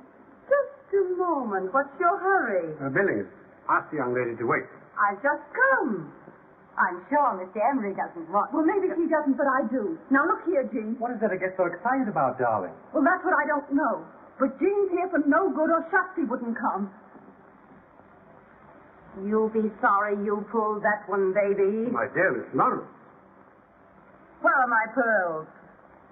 Just a moment. What's your hurry? Billings, ask the young lady to wait. I've just come. I'm sure Mr. Emery doesn't want... Well, maybe he doesn't, but I do. Now, look here, Jean. What is there to get so excited about, darling? Well, that's what I don't know. But Jean's here for no good or Shotzi wouldn't come. You'll be sorry you pulled that one, baby. My dear Miss Lawrence. Where are my pearls?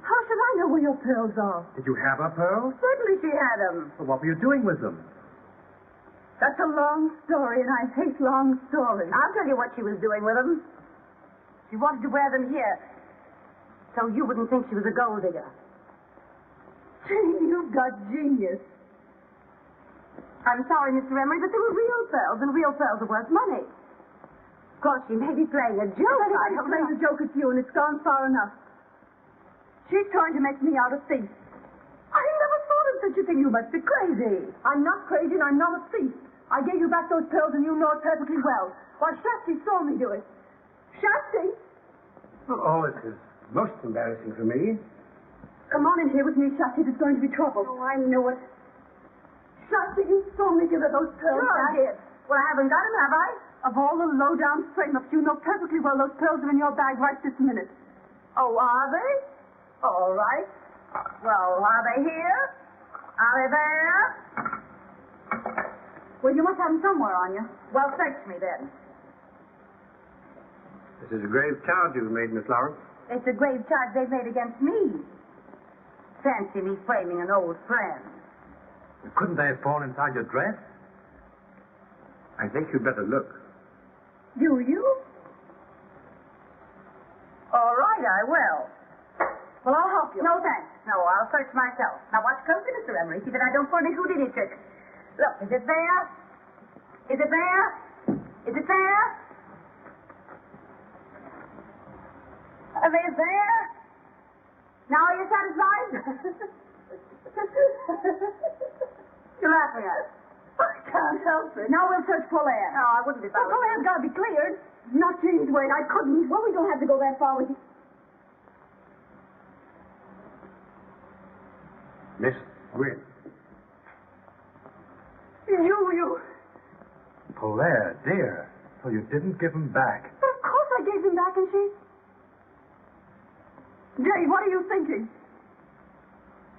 How should I know where your pearls are? Did you have her pearls? Certainly she had them. Well, what were you doing with them? That's a long story, and I hate long stories. I'll tell you what she was doing with them. She wanted to wear them here, so you wouldn't think she was a gold digger. Jean, you've got genius. I'm sorry, Mr. Emery, but they were real pearls, and real pearls are worth money. Of course, she may be playing a joke. I have played a joke at you, and it's gone far enough. She's trying to make me out a thief. I never thought of such a thing. You must be crazy. I'm not crazy, and I'm not a thief. I gave you back those pearls, and you know it perfectly well. Why, Shotzi saw me do it. Shotzi? Oh, this is most embarrassing for me. Come on in here with me, Shotzi. There's going to be trouble. Oh, I knew it. Shotzi, you saw me give her those pearls Sure back. I did. Well, I haven't got them, have I? Of all the low-down frame-ups, you know perfectly well those pearls are in your bag right this minute. Oh, are they? All right. Well, are they here? Are they there? Well, you must have them somewhere on you. Well, search me then. This is a grave charge you've made, Miss Lawrence. It's a grave charge they've made against me. Fancy me framing an old friend. Couldn't they have fallen inside your dress? I think you'd better look. Do you? All right, I will. Well, I'll help you. No, thanks. No, I'll search myself. Now, watch closely, Mr. Emery. See that I don't pull any Houdini tricks. Look, is it there? Is it there? Is it there? Are they there? Now are you satisfied? You're laughing at it. I can't help it. Now we'll search Polaire. No, I wouldn't be Well, bothered. Polaire's got to be cleared. Not Jean's way. I couldn't. Well, we don't have to go that far with you. Miss Gwynn. You. Polaire, dear. So you didn't give them back. But of course I gave them back, and she... Dave, what are you thinking?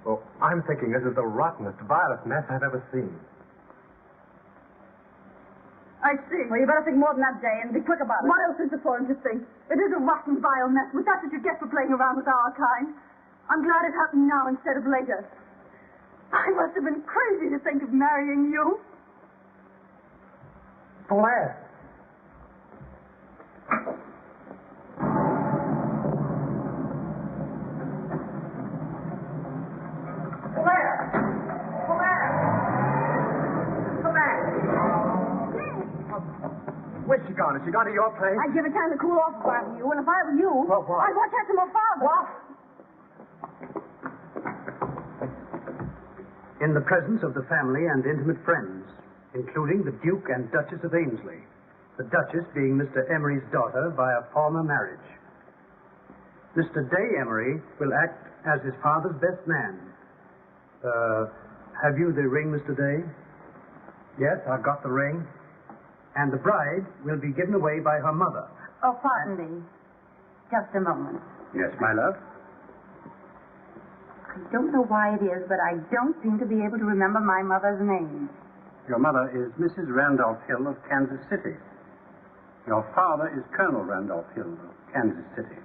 Well, I'm thinking this is the rottenest, vilest mess I've ever seen. I see. Well, you better think more than that, Jay, and be quick about it. What else is there for him to think? It is a rotten, vile mess, but that's what you get for playing around with our kind. I'm glad it happened now instead of later. I must have been crazy to think of marrying you. Polaire. Where's she gone? Has she gone to your place? I'd give it time to cool off if I were you, and if I were you, Well, what? I'd watch out for my father. What? In the presence of the family and intimate friends, including the Duke and Duchess of Ainsley, the Duchess being Mr. Emery's daughter by a former marriage. Mr. Day Emery will act as his father's best man. Have you the ring, Mr. Day? Yes, I've got the ring. And the bride will be given away by her mother. Oh, pardon me. Just a moment. Yes, my love? I don't know why it is, but I don't seem to be able to remember my mother's name. Your mother is Mrs. Randolph Hill of Kansas City. Your father is Colonel Randolph Hill of Kansas City.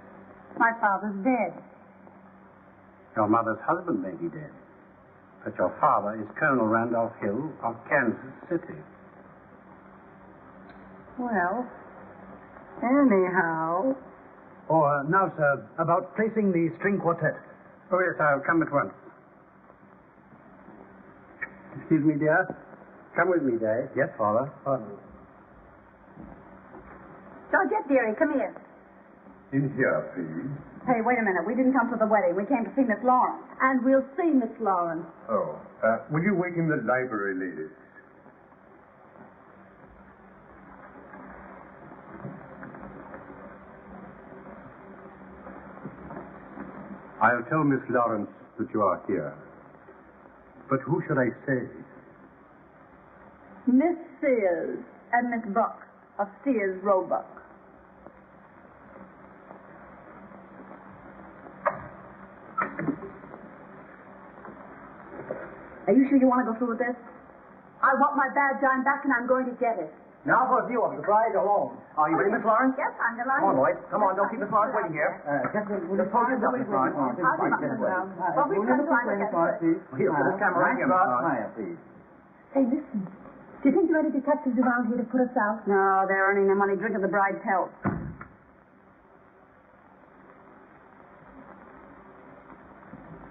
My father's dead. Your mother's husband may be dead, but your father is Colonel Randolph Hill of Kansas City. Well, anyhow... Now, sir, about placing the string quartet. Oh, yes, I'll come at once. Excuse me, dear. Come with me, Day. Yes, Father. Pardon. Georgette, dearie, come here. In here, please. Hey, wait a minute. We didn't come to the wedding. We came to see Miss Lawrence. And we'll see Miss Lawrence. Oh, will you wait in the library, ladies? I'll tell Miss Lawrence that you are here. But who should I say? Miss Sears and Miss Buck of Sears Roebuck. Are you sure you want to go through with this? I want my bad dime back, and I'm going to get it. Now for a view of the bride alone. Are you ready, Miss Lawrence? Yes, I'm delighted. Come on, boys. Come on, don't keep Miss Lawrence waiting here. Just hold yours up, Miss Lawrence. Well, we've got to find a Here, put this camera right here, Miss Lawrence. please. Hey, listen. Do you think there are any detectives around here to put us out? No, they're earning their money drinking the bride's health.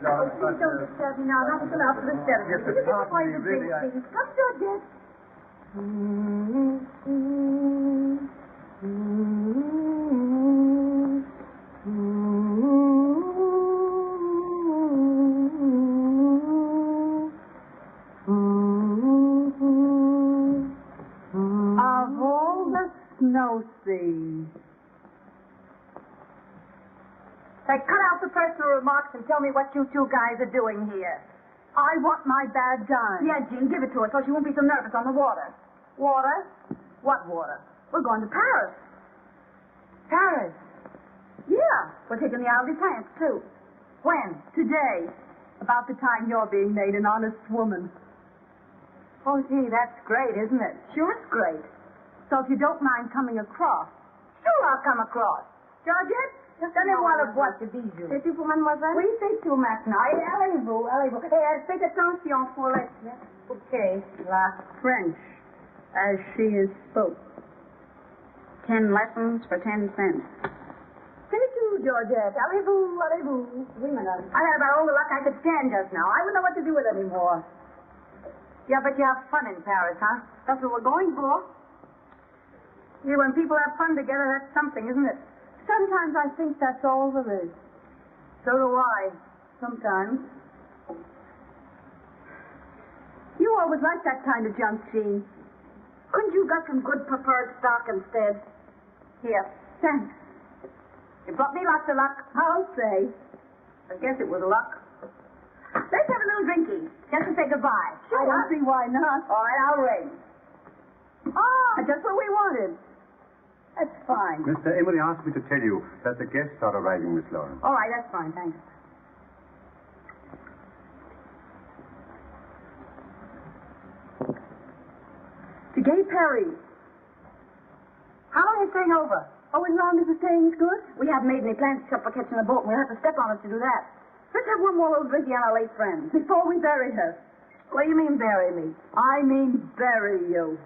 Oh, please don't disturb me now. Not until after the ceremony. Could you give me one of the drinks, please? Come, Georgette. Of all the snow seas. Say, cut out the personal remarks and tell me what you two guys are doing here. I want my bad dime. Yeah, Jean, give it to her so she won't be so nervous on the water. Water? What water? We're going to Paris. Paris. Yeah. We're taking the Isle de France, too. When? Today. About the time you're being made an honest woman. Oh, gee, that's great, isn't it? Sure, it's great. So if you don't mind coming across. Sure, I'll come across. Georgette? Donnez-moi le boîte de bijoux. C'est tout pour mademoiselle? Oui, c'est tout maintenant. Allez-vous, allez-vous. Et faites attention pour les... Okay, la French, as she is spoke. 10 lessons for 10 cents. C'est tout, Georgette. Allez-vous, allez-vous. Oui, madame. I had about all the luck I could stand just now. I wouldn't know what to do with it anymore. Yeah, but you have fun in Paris, huh? That's what we're going for. Yeah, when people have fun together, that's something, isn't it? Sometimes I think that's all there is. So do I. Sometimes. You always liked that kind of junk, Jean. Couldn't you got some good preferred stock instead? Here. Thanks. You brought me lots of luck. I'll say. I guess it was luck. Let's have a little drinking, just to say goodbye. Sure. I don't see why not. All right, I'll ring. Ah, just what we wanted. That's fine. Mr. Emery asked me to tell you that the guests are arriving, Miss Lawrence. All right, that's fine, thanks. To Gay Perry. How long are you staying over? Oh, as long as the staying's good? We haven't made any plans except for catching a boat, and we'll have to step on us to do that. Let's have one more little drinky on our late friends. Before we bury her. What do you mean, bury me? I mean bury you.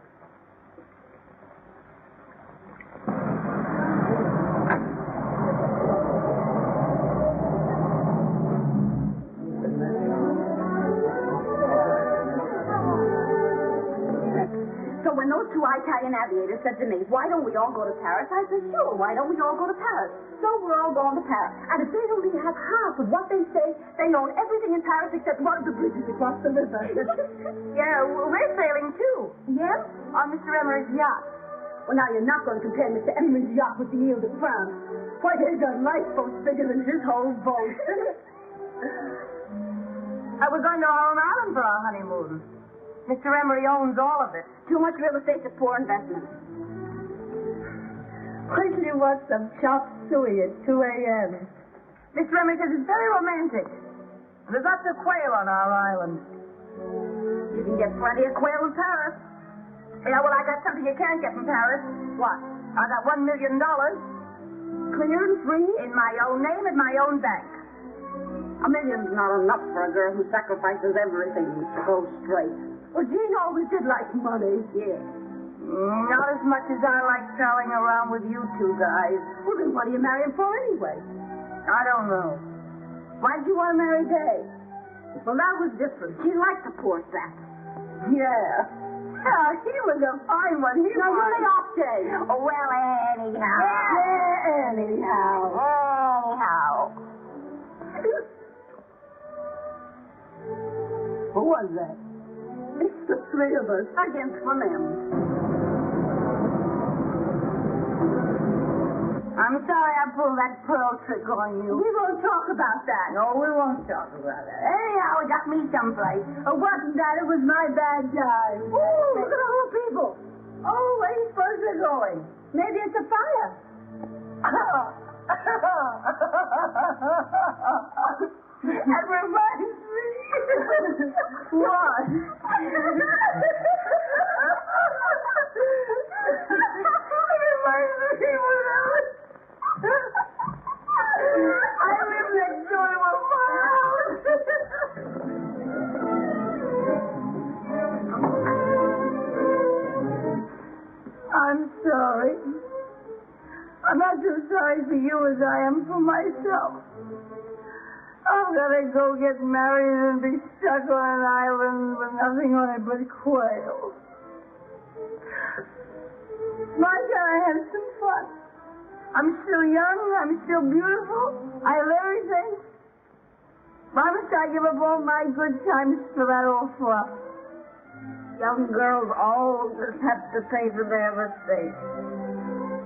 So when those two Italian aviators said to me, why don't we all go to Paris? I said, sure, why don't we all go to Paris? So we're all going to Paris. And if they only have half of what they say, they own everything in Paris except one of the bridges across the river. Yeah, we're sailing too. Yeah? On Mr. Emery's yacht. Well, now you're not going to compare Mr. Emery's yacht with the Ile de France. Why, there's a lifeboat bigger than his whole boat. We're going to our own island for our honeymoon. Mr. Emery owns all of it. Too much real estate to poor investment. Why do you want some chop suey at 2 a.m.? Mr. Emery says it's very romantic. There's lots of quail on our island. You can get plenty of quail in Paris. Yeah, well, I got something you can't get from Paris. What? I got $1 million. Clear and free? In my own name, in my own bank. $1 million's not enough for a girl who sacrifices everything to go straight. Well, Jean always did like money. Yeah. Not as much as I like strolling around with you two guys. Well, then what do you marry him for anyway? I don't know. Why did you want to marry Day? Well, that was different. She liked the poor sap. Yeah. Yeah, he was a fine one. He no, was. you lay off, Day. Oh, well, anyhow. Yeah, anyhow. Anyhow. Who was that? It's the three of us against them. I'm sorry I pulled that pearl trick on you. We won't talk about that. No, we won't talk about that. Anyhow, it got me someplace. It wasn't that. It was my bad time. Ooh, look at all the people. Oh, where do you suppose they're going? Maybe it's a fire. That reminds me. What? myself. I'm gonna go get married and be stuck on an island with nothing on it but quail. Why can't I have some fun? I'm still young, I'm still beautiful, I have everything. Why must I give up all my good times for that old fluff? Young girls always have to pay for their mistakes.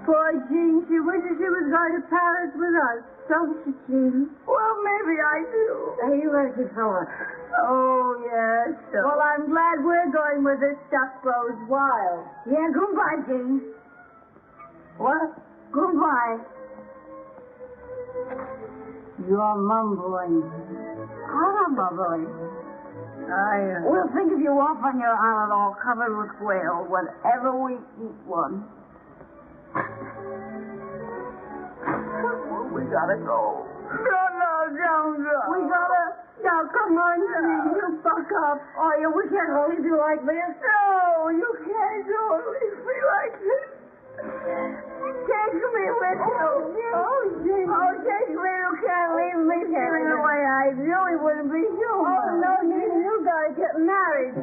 Poor Jean, she wishes she was going to Paris with us, don't you, Jean? Well, maybe I do. Are you ready for it? Oh, yes. Well, I'm glad we're going where this stuff grows wild. Yeah, goodbye, Jean. What? Goodbye. You're mumbling. I'm not mumbling. We'll think of you off on your island all covered with quail whenever we eat one. We gotta go. No, don't go. We gotta... Now, come on, Jean, you buck up. Oh, yeah, we can't leave you like this. No, you can't leave me like this. Take me with you. Oh, Jean. Oh, take me. You can't leave me feeling the way I do. It wouldn't be human. Oh, no, Jean, you gotta get married.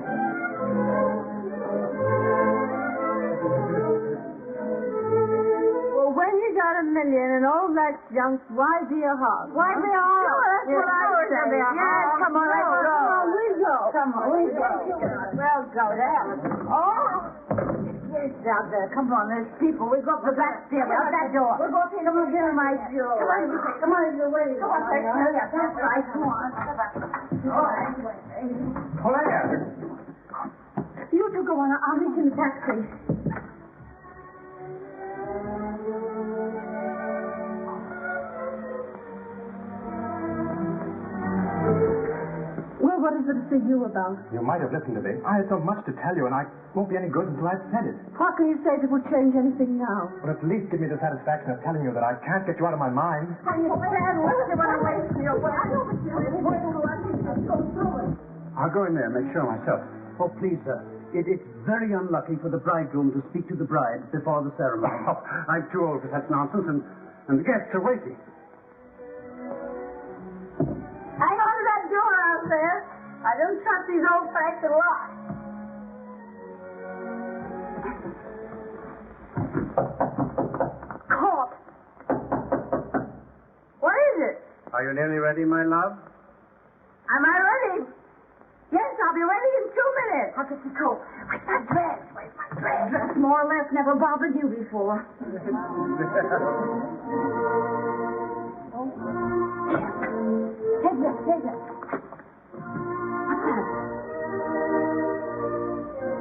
Well, when you got $1 million and all that junk, why be a hog? Why be a hog? That's what I was saying. Yes, come on, let's go. Come on, we go. Come on, we go. We'll go there. Oh! Yes, out there. Come on, there's people. We go up the back stairs, out that door. We're going to take them again, my jewel. Come on, you're waiting. Come on, that's right. Come on. All right. Claire! You two go on. I'll meet you in the taxi. Well, what is it to see you about? You might have listened to me. I had so much to tell you, and I won't be any good until I've said it. What can you say that will change anything now? Well, at least give me the satisfaction of telling you that I can't get you out of my mind. I'll go in there and make sure myself. Oh, please, sir. It's very unlucky for the bridegroom to speak to the bride before the ceremony. Oh, I'm too old for such nonsense, and the guests are waiting. Hang on to that door out there. I don't trust these old-fashioned locks. Caught. What is it? Are you nearly ready, my love? Am I ready? Yes, I'll be ready in 2 minutes. I'll get the coat. Where's my dress? Where's my dress? Dress more or less never bothered you before. Take this. What's that?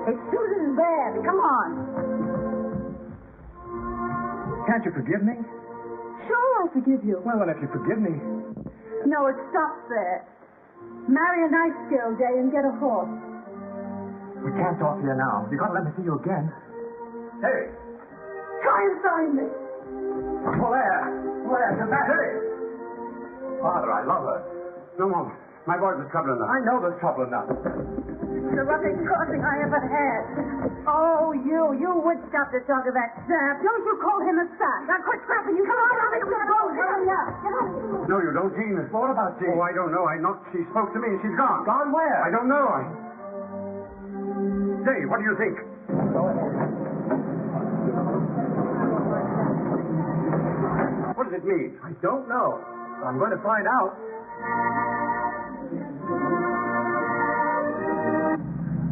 It's Susan's bed. Come on. Can't you forgive me? Sure, I'll forgive you. Well, if you forgive me... No, it stops there. Marry a nice girl, Day, and get a horse. We can't talk here now. You've got to let me see you again. Hey! Try and find me. Claire, come back. Hey! Father, I love her. No, Mom. My boys are trouble enough. I know there's trouble enough. The roughest crossing I ever had. Oh, you would stop to talk of that sap. Don't you call him a sap. Now quit scrapping. You come on, I'll make you go. Hurry up. No, you don't, Jean. What about Jean? Oh, I don't know. She spoke to me and she's gone. Gone where? I don't know. Say, what do you think? What does it mean? I don't know. I'm going to find out.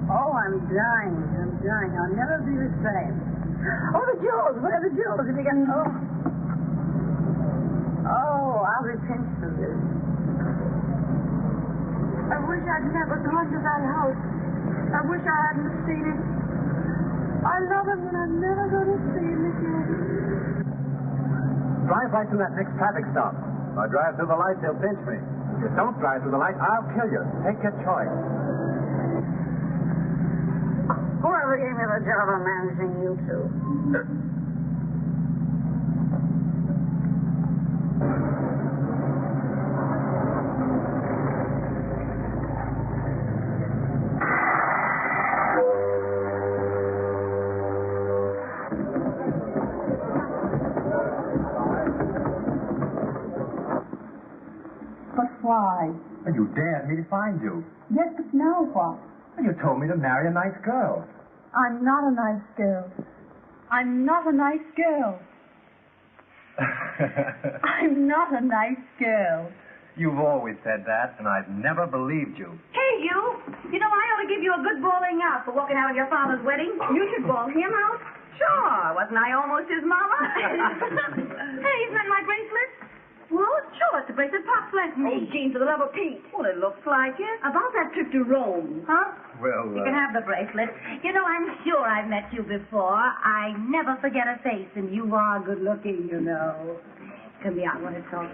Oh, I'm dying. I'll never be the same. Oh, the jewels. Where are the jewels? If you get... Oh, I'll be pinched for this. I wish I'd never gone to that house. I wish I hadn't seen him. I love him, and I'm never going to see him again. Drive right to that next traffic stop. If I drive through the lights, they'll pinch me. If you don't drive through the lights, I'll kill you. Take your choice. Whoever gave me the job of managing you two. But why? And you dared me to find you. Yes, but now what? And you told me to marry a nice girl. I'm not a nice girl. I'm not a nice girl. I'm not a nice girl. You've always said that, and I've never believed you. Hey, you. You know, I ought to give you a good bawling out for walking out of your father's wedding. You should bawl him out. Sure. Wasn't I almost his mama? Hey, isn't that my bracelet? Well, sure, it's the bracelet Pop's left me. Oh, Jean, for the love of Pete. Well, it looks like it. About that trip to Rome. Huh? Well, You can have the bracelet. You know, I'm sure I've met you before. I never forget a face, and you are good looking, you know. Come here, I want to talk.